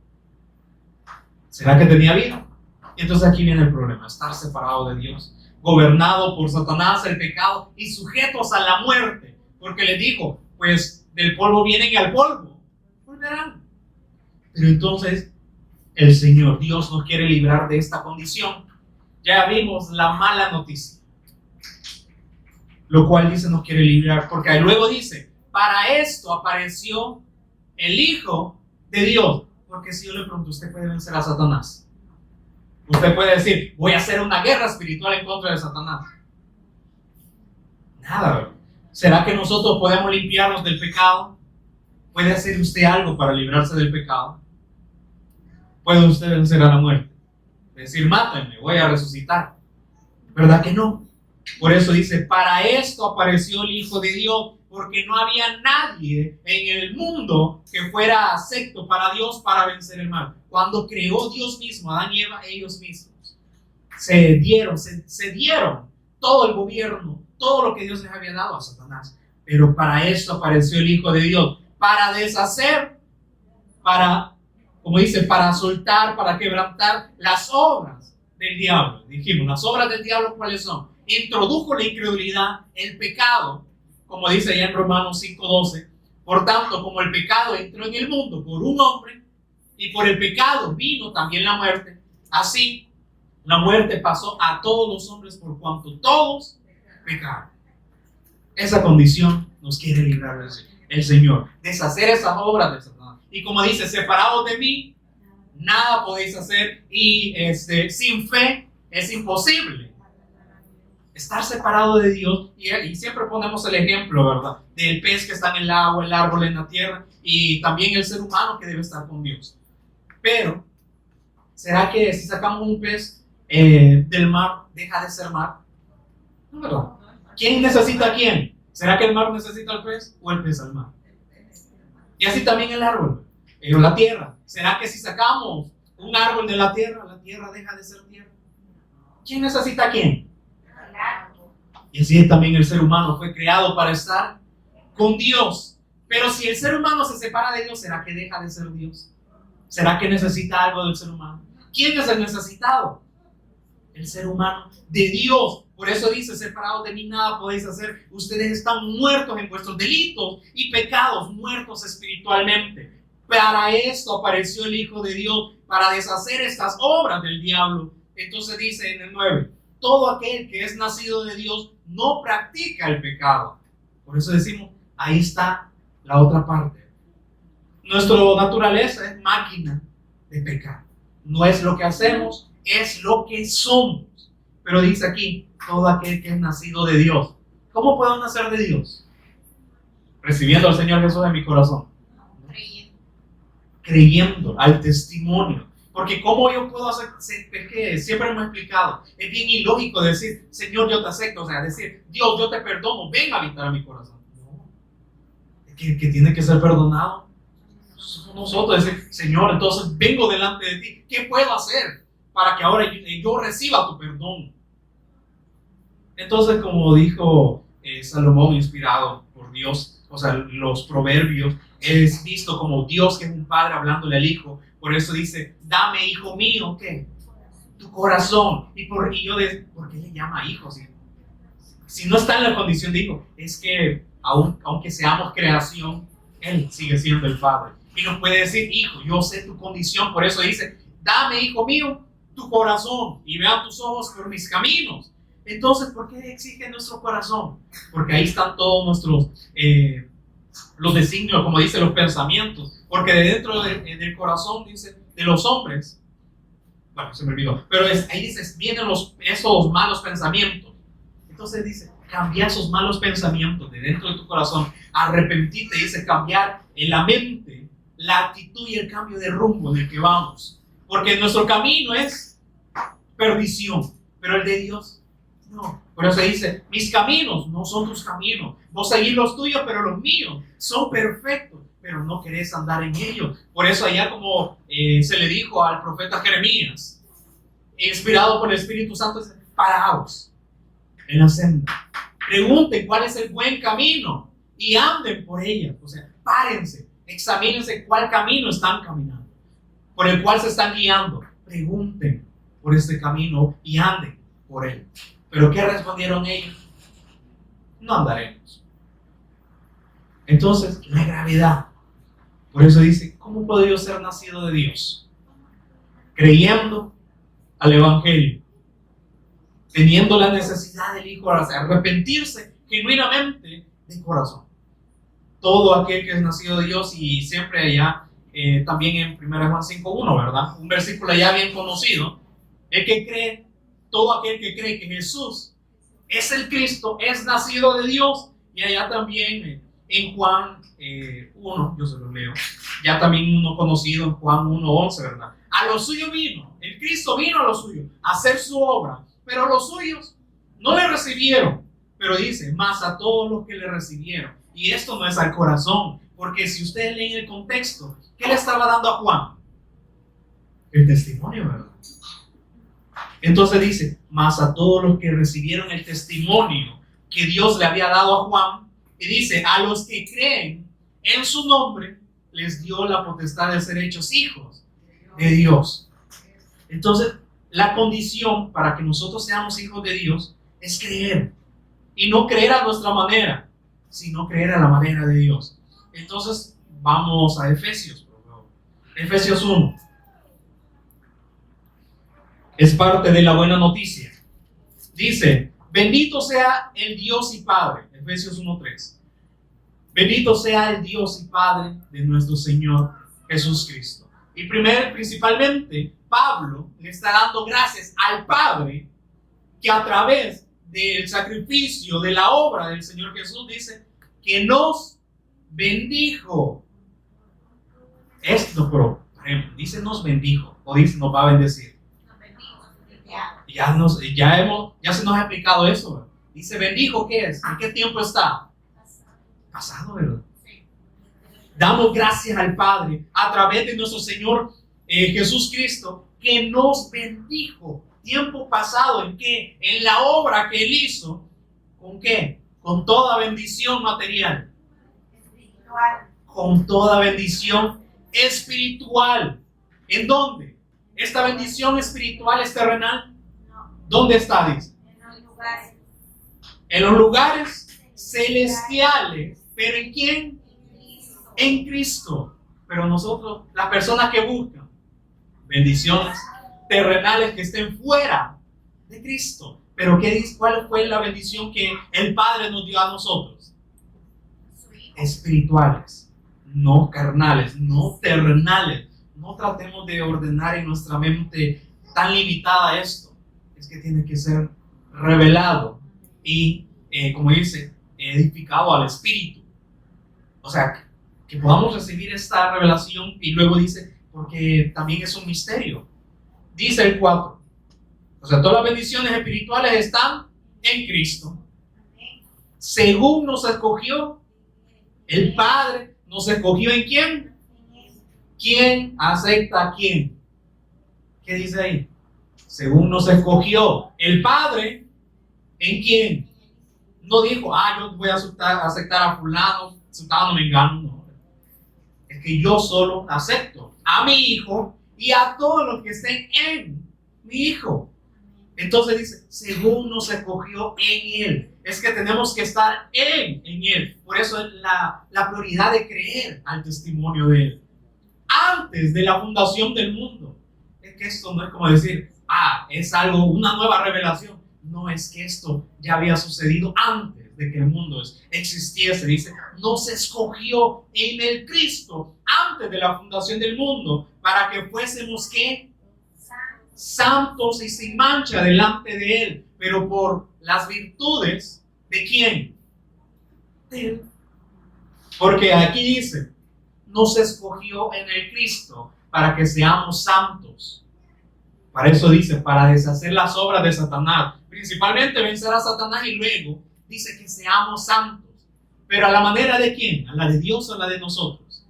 ¿Será que tenía vida? Y entonces aquí viene el problema, estar separado de Dios, gobernado por Satanás, el pecado, y sujetos a la muerte, porque le dijo, pues del polvo vienen y al polvo volverán. Pero entonces el Señor, Dios, nos quiere librar de esta condición. Ya vimos la mala noticia, lo cual dice nos quiere librar, porque luego dice, para esto apareció el Hijo de Dios. Porque si yo le pregunto, ¿usted puede vencer a Satanás? Usted puede decir, voy a hacer una guerra espiritual en contra de Satanás. Nada. ¿Será que nosotros podemos limpiarnos del pecado? ¿Puede hacer usted algo para librarse del pecado? ¿Puede usted vencer a la muerte? Decir, mátenme, voy a resucitar. ¿Verdad que no? Por eso dice, para esto apareció el Hijo de Dios, porque no había nadie en el mundo que fuera acepto para Dios para vencer el mal. Cuando creó Dios mismo a Adán y Eva, ellos mismos se dieron todo el gobierno, todo lo que Dios les había dado a Satanás. Pero para esto apareció el Hijo de Dios, para deshacer, como dice, para soltar, para quebrantar las obras del diablo. Dijimos, las obras del diablo, ¿cuáles son? Introdujo la incredulidad, el pecado, como dice allá en Romanos 5:12. Por tanto, como el pecado entró en el mundo por un hombre, y por el pecado vino también la muerte, así la muerte pasó a todos los hombres por cuanto todos pecaron. Esa condición nos quiere librar el Señor, deshacer esas obras de Satanás. Y como dice, separados de mí, nada podéis hacer, y sin fe es imposible estar separado de Dios. Y siempre ponemos el ejemplo, ¿verdad?, del pez que está en el agua, el árbol en la tierra, y también el ser humano que debe estar con Dios. Pero, ¿será que si sacamos un pez del mar, deja de ser mar? No, ¿verdad? ¿Quién necesita a quién? ¿Será que el mar necesita al pez o el pez al mar? Y así también el árbol, la tierra. ¿Será que si sacamos un árbol de la tierra deja de ser tierra? ¿Quién necesita a quién? Y así también el ser humano fue creado para estar con Dios. Pero si el ser humano se separa de Dios, ¿será que deja de ser Dios? ¿Será que necesita algo del ser humano? ¿Quién es el necesitado? El ser humano de Dios. Por eso dice, separados de mí nada podéis hacer. Ustedes están muertos en vuestros delitos y pecados, muertos espiritualmente. Para esto apareció el Hijo de Dios, para deshacer estas obras del diablo. Entonces dice en el 9, todo aquel que es nacido de Dios no practica el pecado. Por eso decimos, ahí está la otra parte. Nuestra naturaleza es máquina de pecar. No es lo que hacemos, es lo que somos. Pero dice aquí, todo aquel que es nacido de Dios. ¿Cómo puedo nacer de Dios? Recibiendo al Señor Jesús en mi corazón. Creyendo al testimonio. Porque ¿cómo yo puedo hacer? Es que siempre hemos explicado, es bien ilógico decir, Señor, yo te acepto. O sea, decir, Dios, yo te perdono, ven a habitar a mi corazón. No. Es que tiene que ser perdonado. Somos nosotros, decir, Señor, entonces vengo delante de ti. ¿Qué puedo hacer para que ahora yo reciba tu perdón? Entonces, como dijo Salomón, inspirado por Dios, o sea, los proverbios, es visto como Dios que es un padre hablándole al hijo. Por eso dice, dame, hijo mío, ¿qué? Tu corazón. ¿Por qué le llama hijo? Si no está en la condición de hijo, es que aunque seamos creación, Él sigue siendo el Padre. Y nos puede decir, hijo, yo sé tu condición. Por eso dice, dame, hijo mío, tu corazón y vean tus ojos por mis caminos. Entonces, ¿por qué exige nuestro corazón? Porque ahí están todos nuestros los designios, como dice, los pensamientos. Porque de dentro del corazón, dice, de los hombres, bueno, se me olvidó, pero ahí dice, vienen esos malos pensamientos. Entonces dice, cambia esos malos pensamientos de dentro de tu corazón, arrepentirte, dice, cambiar en la mente, la actitud y el cambio de rumbo en el que vamos. Porque nuestro camino es perdición, pero el de Dios no. Por eso dice, mis caminos no son tus caminos. Vos seguís los tuyos, pero los míos son perfectos, pero no querés andar en ellos. Por eso allá como se le dijo al profeta Jeremías, inspirado por el Espíritu Santo, dice, paraos en la senda. Pregunten cuál es el buen camino y anden por ella. O sea, párense. examínense cuál camino están caminando, por el cual se están guiando. Pregunten por este camino y anden por él. ¿Pero qué respondieron ellos? No andaremos. Entonces, la gravedad. Por eso dice, ¿cómo puedo yo ser nacido de Dios? Creyendo al Evangelio, teniendo la necesidad del Hijo de arrepentirse genuinamente de corazón. Todo aquel que es nacido de Dios, y siempre allá, también en 1 Juan 5:1, ¿verdad? Un versículo ya bien conocido. El que cree, todo aquel que cree que Jesús es el Cristo, es nacido de Dios. Y allá también en Juan 1, yo se lo leo, ya también uno conocido en Juan 1:11, ¿verdad? A lo suyo vino, el Cristo vino a lo suyo, a hacer su obra, pero los suyos no le recibieron. Pero dice, más a todos los que le recibieron. Y esto no es al corazón, porque si ustedes leen el contexto, ¿qué le estaba dando a Juan? El testimonio, ¿verdad? Entonces dice, más a todos los que recibieron el testimonio que Dios le había dado a Juan, y dice, a los que creen en su nombre, les dio la potestad de ser hechos hijos de Dios. Entonces, la condición para que nosotros seamos hijos de Dios es creer. Y no creer a nuestra manera, sino creer a la manera de Dios. Entonces, vamos a Efesios, por favor. Efesios 1. Es parte de la buena noticia. Dice, bendito sea el Dios y Padre. Efesios 1:3. Bendito sea el Dios y Padre de nuestro Señor Jesucristo. Y principalmente, Pablo le está dando gracias al Padre que a través del sacrificio, de la obra del Señor Jesús, dice que nos bendijo. Esto, pero, por ejemplo, dice nos bendijo o dice nos va a bendecir. Ya se nos ha explicado eso, ¿verdad? Dice bendijo, ¿qué es? ¿En qué tiempo está? Pasado, ¿verdad? Damos gracias al Padre a través de nuestro Señor Jesucristo, que nos bendijo. Tiempo pasado, ¿en qué? En la obra que Él hizo. ¿Con qué? Con toda bendición material. Espiritual. Con toda bendición espiritual. ¿En dónde? ¿Esta bendición espiritual es terrenal? No. ¿Dónde está? Dice. En los lugares. En los lugares celestiales. ¿Pero en quién? En Cristo. Pero nosotros, las personas que buscan bendiciones terrenales que estén fuera de Cristo. Pero ¿qué dice? ¿Cuál fue la bendición que el Padre nos dio a nosotros? Espirituales, no carnales, no terrenales. No tratemos de ordenar en nuestra mente tan limitada esto. Es que tiene que ser revelado y, como dice, edificado al Espíritu. O sea, que podamos recibir esta revelación. Y luego dice, porque también es un misterio. Dice el 4. O sea, todas las bendiciones espirituales están en Cristo. Según nos escogió, el Padre nos escogió ¿en quién? ¿Quién acepta a quién? ¿Qué dice ahí? Según nos escogió el Padre, ¿en quién? No dijo, yo voy a aceptar a fulano, aceptado, no me engano. No. Es que yo solo acepto a mi Hijo y a todos los que estén en mi Hijo. Entonces dice, según nos escogió en Él. Es que tenemos que estar en Él. Por eso es la prioridad de creer al testimonio de Él. Antes de la fundación del mundo. Es que esto no es como decir, es algo, una nueva revelación. No, es que esto ya había sucedido antes de que el mundo existiese. Dice, nos escogió en el Cristo antes de la fundación del mundo para que fuésemos ¿qué? Santos y sin mancha delante de Él. Pero por las virtudes ¿de quién? De Él. Porque aquí dice, nos escogió en el Cristo para que seamos santos. Para eso dice, para deshacer las obras de Satanás. Principalmente vencer a Satanás y luego dice que seamos santos. Pero a la manera de quién? ¿A la de Dios o a la de nosotros?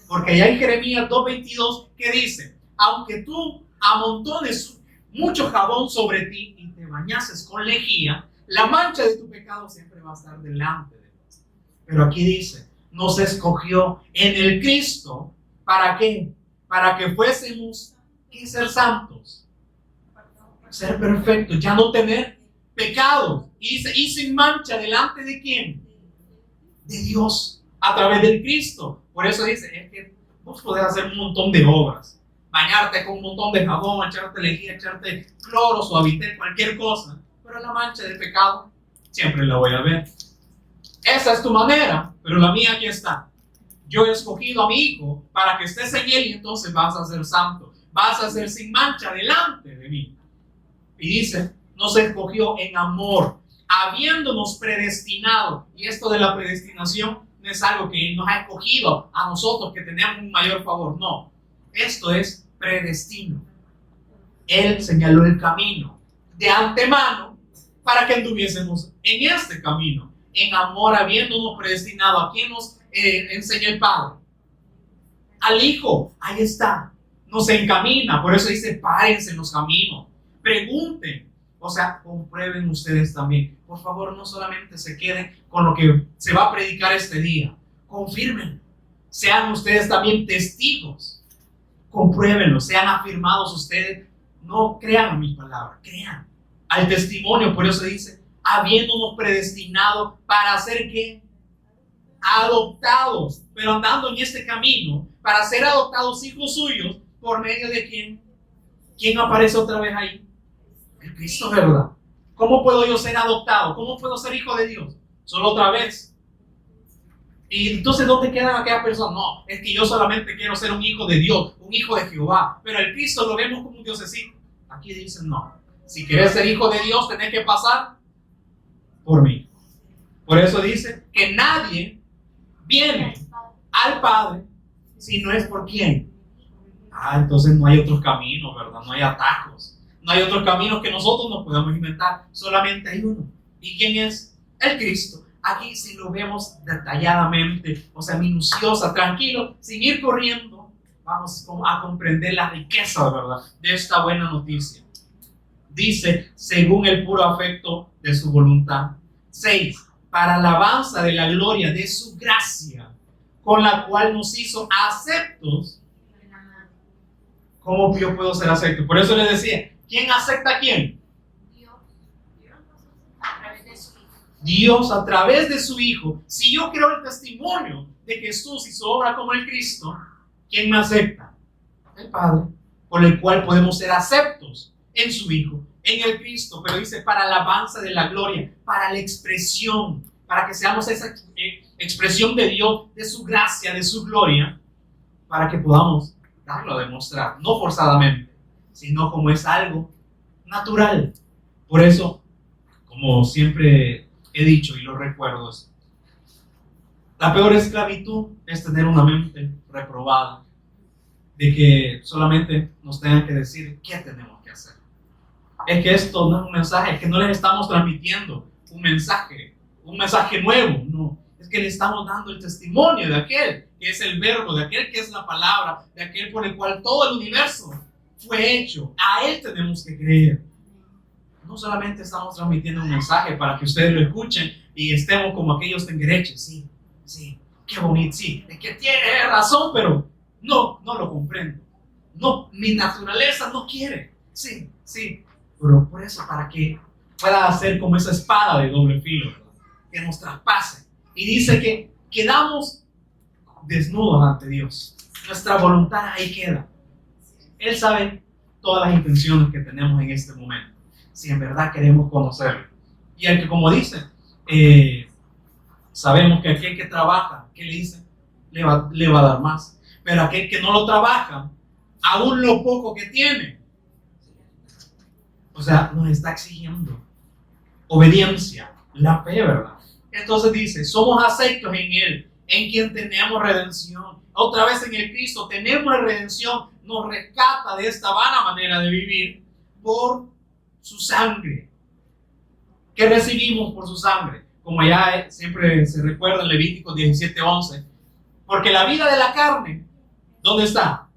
Porque allá en Jeremías 2:22 que dice, aunque tú amontones mucho jabón sobre ti y te bañases con lejía, la mancha de tu pecado siempre va a estar delante de ti. Pero aquí dice, nos escogió en el Cristo. ¿Para qué? Para que fuésemos, ¿qué? Ser santos, ser perfectos, ya no tener pecados y sin mancha delante de ¿quién? De Dios, a través del Cristo. Por eso dice, es que vos podés hacer un montón de obras, bañarte con un montón de jabón, echarte lejía, echarte cloro, suavitel, cualquier cosa, pero la mancha de pecado siempre la voy a ver. Esa es tu manera, pero la mía aquí está. Yo he escogido a mi hijo para que estés en él y entonces vas a ser santo, vas a ser sin mancha delante de mí. Y dice, nos escogió en amor, habiéndonos predestinado. Y esto de la predestinación no es algo que Él nos ha escogido a nosotros que tenemos un mayor favor. No, esto es predestino. Él señaló el camino de antemano para que anduviésemos en este camino, en amor, habiéndonos predestinado. ¿A quién nos enseña el Padre? Al Hijo. Ahí está, nos encamina. Por eso dice, párense en los caminos, pregunten, o sea, comprueben ustedes también. Por favor, no solamente se queden con lo que se va a predicar este día, confirmen, sean ustedes también testigos, compruébenlo, sean afirmados ustedes. No crean a mi palabra, crean al testimonio. Por eso dice, habiéndonos predestinado para ser ¿qué? Adoptados, pero andando en este camino para ser adoptados hijos suyos. ¿Por medio de quién? ¿Quién aparece otra vez ahí? El Cristo, ¿verdad? ¿Cómo puedo yo ser adoptado? ¿Cómo puedo ser hijo de Dios? Solo otra vez. Y entonces, ¿dónde quedan aquellas personas? No, es que yo solamente quiero ser un hijo de Dios, un hijo de Jehová. Pero el Cristo lo vemos como un diosecito. Aquí dicen, no. Si quieres ser hijo de Dios, tenés que pasar por mí. Por eso dice que nadie viene al Padre si no es por quién. Entonces no hay otros caminos, ¿verdad? No hay atajos. No hay otros caminos que nosotros nos podamos inventar. Solamente hay uno. ¿Y quién es? El Cristo. Aquí si lo vemos detalladamente, o sea, minuciosa, tranquilo, sin ir corriendo, vamos a comprender la riqueza, ¿verdad?, de esta buena noticia. Dice, según el puro afecto de su voluntad. 6. Para alabanza de la gloria de su gracia, con la cual nos hizo aceptos. ¿Cómo yo puedo ser acepto? Por eso les decía, ¿quién acepta a quién? Dios a través de su Hijo. Si yo creo el testimonio de Jesús y su obra como el Cristo, ¿quién me acepta? El Padre, por el cual podemos ser aceptos en su Hijo, en el Cristo. Pero dice, para alabanza de la gloria, para la expresión, para que seamos esa expresión de Dios, de su gracia, de su gloria, para que podamos darlo a demostrar, no forzadamente, sino como es algo natural. Por eso, como siempre he dicho y lo recuerdo, la peor esclavitud es tener una mente reprobada, de que solamente nos tengan que decir qué tenemos que hacer. Es que esto no es un mensaje, es que no les estamos transmitiendo un mensaje nuevo, no. Es que le estamos dando el testimonio de aquel que es el verbo, de aquel que es la palabra, de aquel por el cual todo el universo fue hecho. A él tenemos que creer. No solamente estamos transmitiendo un mensaje para que ustedes lo escuchen y estemos como aquellos tenguereches. Sí, qué bonito, sí, es que tiene razón, pero no lo comprendo. No, mi naturaleza no quiere. Sí, pero por eso, para que pueda ser como esa espada de doble filo, ¿verdad?, que nos traspase. Y dice que quedamos desnudos ante Dios. Nuestra voluntad ahí queda. Él sabe todas las intenciones que tenemos en este momento, si en verdad queremos conocerlo. Y al que, como dice, sabemos que aquel que trabaja, ¿qué le dice? Le va a dar más. Pero aquel que no lo trabaja, aún lo poco que tiene, o sea, nos está exigiendo obediencia, la fe, ¿verdad? Entonces dice, somos aceptos en Él, en quien tenemos redención. Otra vez en el Cristo tenemos redención, nos rescata de esta vana manera de vivir por su sangre. ¿Qué recibimos por su sangre? Como ya siempre se recuerda en Levítico 17:11. Porque la vida de la carne, ¿dónde está?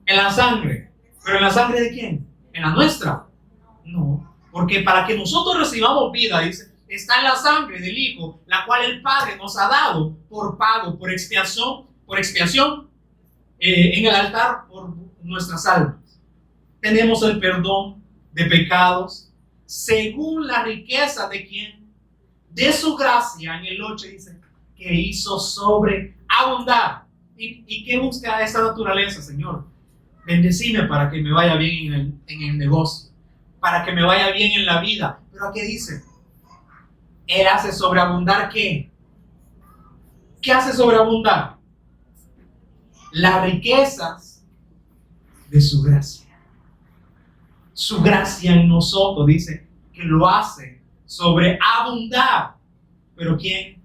En la sangre. ¿Pero en la sangre de quién? ¿En la nuestra? No. Porque para que nosotros recibamos vida, dice, está en la sangre del Hijo, la cual el Padre nos ha dado por pago, por expiación en el altar por nuestras almas. Tenemos el perdón de pecados según la riqueza de ¿quién? De su gracia. En el 8 dice que hizo sobreabundar. ¿Y qué busca esta naturaleza, Señor? Bendecime para que me vaya bien en el negocio, para que me vaya bien en la vida. Pero ¿qué dice? Él hace sobreabundar ¿qué? ¿Qué hace sobreabundar? Las riquezas de su gracia. Su gracia en nosotros dice que lo hace sobreabundar. Pero ¿quién?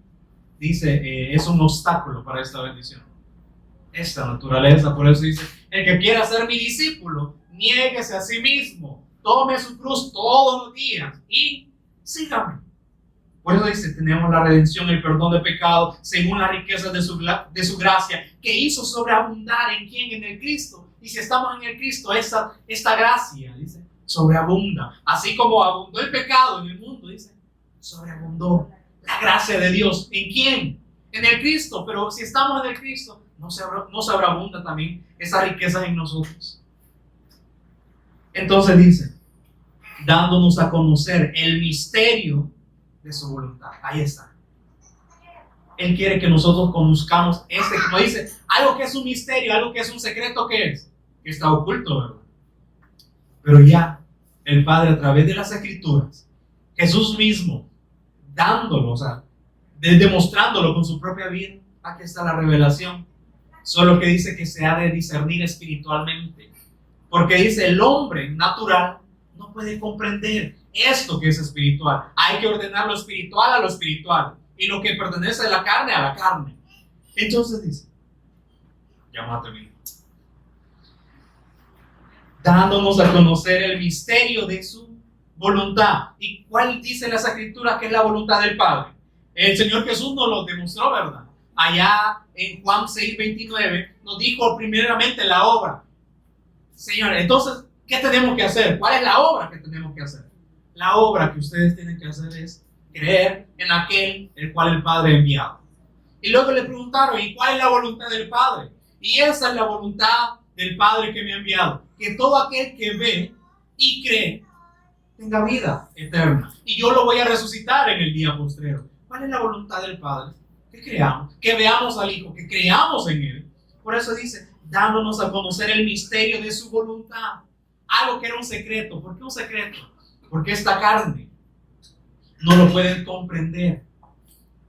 Dice, es un obstáculo para esta bendición. Esta naturaleza, por eso dice, el que quiera ser mi discípulo, niéguese a sí mismo, tome su cruz todos los días y sígame. Por eso dice, tenemos la redención, el perdón de pecado, según la riqueza de su gracia, que hizo sobreabundar ¿en quién? En el Cristo. Y si estamos en el Cristo, esta gracia, dice, sobreabunda. Así como abundó el pecado en el mundo, dice, sobreabundó la gracia de Dios. ¿En quién? En el Cristo. Pero si estamos en el Cristo, no sobreabunda también esa riqueza en nosotros. Entonces dice, dándonos a conocer el misterio de su voluntad. Ahí está. Él quiere que nosotros conozcamos como dice, algo que es un misterio, algo que es un secreto, ¿qué es? Que está oculto, ¿verdad? Pero ya el Padre, a través de las Escrituras, Jesús mismo, dándolo, o sea, demostrándolo con su propia vida, aquí está la revelación. Solo que dice que se ha de discernir espiritualmente. Porque dice, el hombre natural no puede comprender esto que es espiritual. Hay que ordenar lo espiritual a lo espiritual. Y lo que pertenece a la carne. Entonces dice, llámate bien, dándonos a conocer el misterio de su voluntad. ¿Y cuál dice las Escrituras que es la voluntad del Padre? El Señor Jesús nos lo demostró, ¿verdad? Allá en Juan 6:29 nos dijo primeramente la obra. Señor, entonces, ¿qué tenemos que hacer? ¿Cuál es la obra que tenemos que hacer? La obra que ustedes tienen que hacer es creer en aquel el cual el Padre ha enviado. Y luego le preguntaron, ¿y cuál es la voluntad del Padre? Y esa es la voluntad del Padre que me ha enviado, que todo aquel que ve y cree tenga vida eterna. Y yo lo voy a resucitar en el día postrero. ¿Cuál es la voluntad del Padre? Que creamos, que veamos al Hijo, que creamos en Él. Por eso dice, dándonos a conocer el misterio de su voluntad. Algo que era un secreto. ¿Por qué un secreto? Porque esta carne no lo pueden comprender.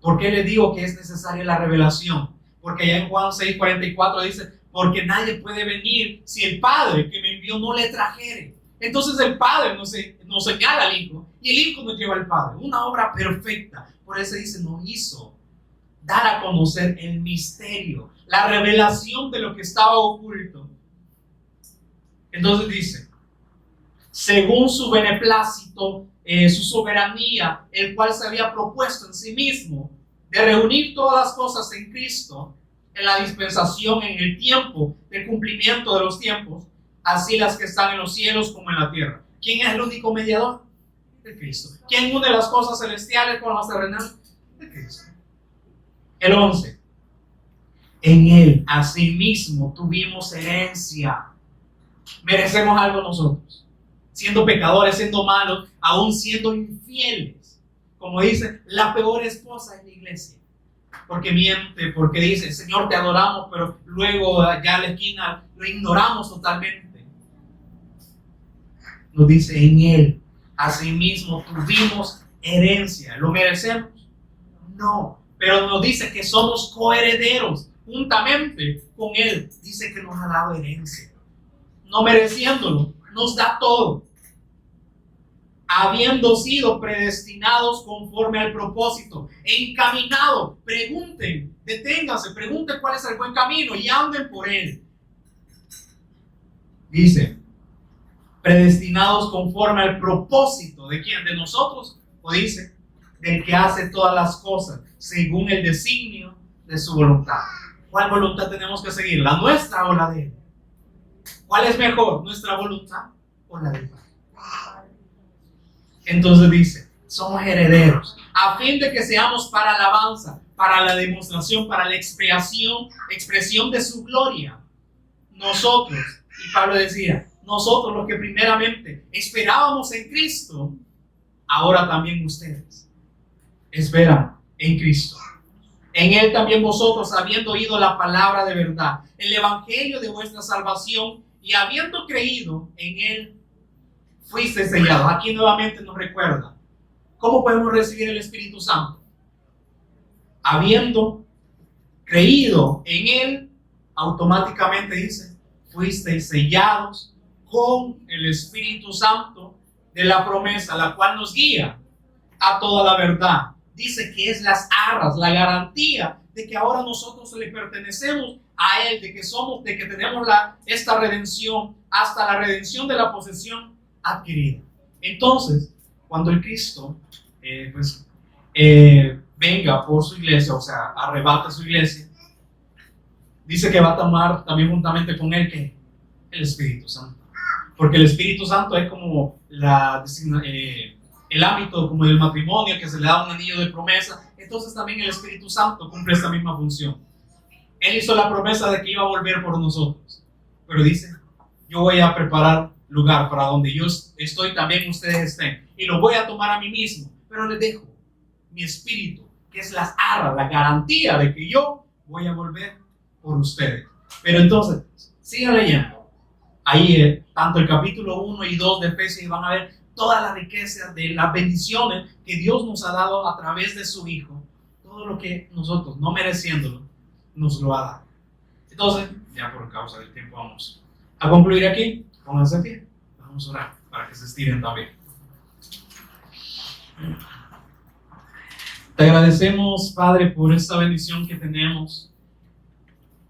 ¿Por qué les digo que es necesaria la revelación? Porque allá en Juan 6:44 dice, porque nadie puede venir si el Padre que me envió no le trajere. Entonces el Padre nos señala al Hijo y el Hijo nos lleva al Padre. Una obra perfecta. Por eso dice, nos hizo dar a conocer el misterio, la revelación de lo que estaba oculto. Entonces dice, según su beneplácito, su soberanía, el cual se había propuesto en sí mismo de reunir todas las cosas en Cristo, en la dispensación, en el tiempo de cumplimiento de los tiempos, así las que están en los cielos como en la tierra. ¿Quién es el único mediador? El Cristo. ¿Quién une las cosas celestiales con las terrenales? El Cristo. El 11. En Él, asimismo, tuvimos herencia. Merecemos algo nosotros. Siendo pecadores, siendo malos, aún siendo infieles. Como dice, la peor esposa es la iglesia. Porque miente, porque dice, Señor, te adoramos, pero luego allá a la esquina lo ignoramos totalmente. Nos dice, en Él, asimismo, tuvimos herencia. ¿Lo merecemos? No. Pero nos dice que somos coherederos juntamente con Él. Dice que nos ha dado herencia. No mereciéndolo, nos da todo. Habiendo sido predestinados conforme al propósito, encaminados. Pregunten, deténganse, pregunten cuál es el buen camino y anden por él. Dice, predestinados conforme al propósito. ¿De quién? ¿De nosotros? O dice, del que hace todas las cosas según el designio de su voluntad. ¿Cuál voluntad tenemos que seguir? ¿La nuestra o la de Él? ¿Cuál es mejor? ¿Nuestra voluntad o la de Él? Entonces dice, somos herederos. a fin de que seamos para alabanza, para la demostración, para la expresión de su gloria. Nosotros, y Pablo decía, nosotros los que primeramente esperábamos en Cristo, ahora también ustedes esperan en Cristo. En Él también vosotros, habiendo oído la palabra de verdad, el evangelio de vuestra salvación, y habiendo creído en Él, fuiste sellados. Aquí nuevamente nos recuerda, ¿cómo podemos recibir el Espíritu Santo? Habiendo creído en Él, automáticamente dice, fuisteis sellados con el Espíritu Santo de la promesa, la cual nos guía a toda la verdad. Dice que es las arras, la garantía de que ahora nosotros le pertenecemos a Él, de que tenemos esta redención, hasta la redención de la posesión adquirida. Entonces, cuando el Cristo venga por su iglesia, o sea, arrebata su iglesia, dice que va a tomar también juntamente con Él que el Espíritu Santo. Porque el Espíritu Santo es como el ámbito como del matrimonio, que se le da un anillo de promesa. Entonces también el Espíritu Santo cumple esta misma función. Él hizo la promesa de que iba a volver por nosotros, pero dice, yo voy a preparar lugar para donde yo estoy, también ustedes estén, y lo voy a tomar a mí mismo, pero les dejo mi Espíritu, que es las arras, la garantía de que yo voy a volver por ustedes. Pero entonces, sigan leyendo. Ahí, tanto el capítulo 1 y 2 de Efesios, van a ver toda la riqueza de las bendiciones que Dios nos ha dado a través de su Hijo. Todo lo que nosotros, no mereciéndolo, nos lo ha dado. Entonces, ya por causa del tiempo, vamos a concluir aquí. Pónganse en pie. Vamos a orar para que se estiren también. Te agradecemos, Padre, por esta bendición que tenemos,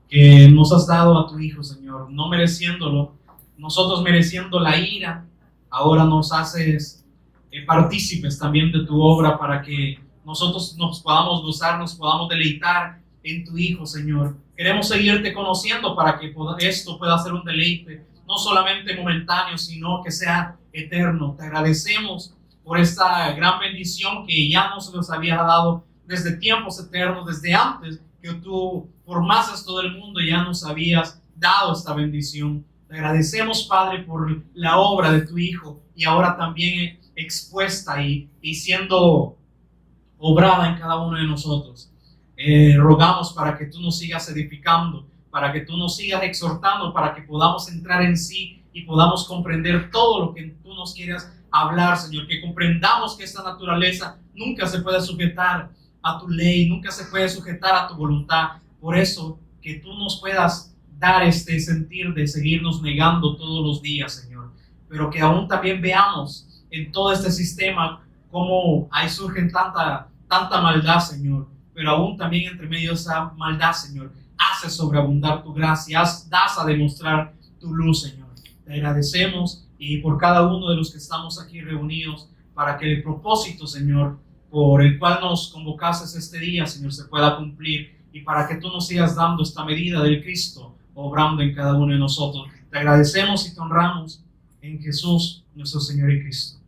que nos has dado a tu Hijo, Señor, no mereciéndolo, nosotros mereciendo la ira. Ahora nos haces partícipes también de tu obra para que nosotros nos podamos gozar, nos podamos deleitar en tu Hijo, Señor. Queremos seguirte conociendo para que esto pueda ser un deleite, no solamente momentáneo, sino que sea eterno. Te agradecemos por esta gran bendición que ya nos habías dado desde tiempos eternos, desde antes que tú formases todo el mundo, ya nos habías dado esta bendición. Te agradecemos, Padre, por la obra de tu Hijo y ahora también expuesta y siendo obrada en cada uno de nosotros. Rogamos para que tú nos sigas edificando, para que tú nos sigas exhortando, para que podamos entrar en sí y podamos comprender todo lo que tú nos quieras hablar, Señor, que comprendamos que esta naturaleza nunca se puede sujetar a tu ley, nunca se puede sujetar a tu voluntad. Por eso, que tú nos puedas dar este sentir de seguirnos negando todos los días, Señor, pero que aún también veamos en todo este sistema cómo ahí surgen tanta maldad, Señor, pero aún también entre medio de esa maldad, Señor, haces sobreabundar tu gracia, das a demostrar tu luz, Señor. Te agradecemos y por cada uno de los que estamos aquí reunidos, para que el propósito, Señor, por el cual nos convocases este día, Señor, se pueda cumplir, y para que tú nos sigas dando esta medida del Cristo, obrando en cada uno de nosotros. Te agradecemos y te honramos en Jesús, nuestro Señor y Cristo.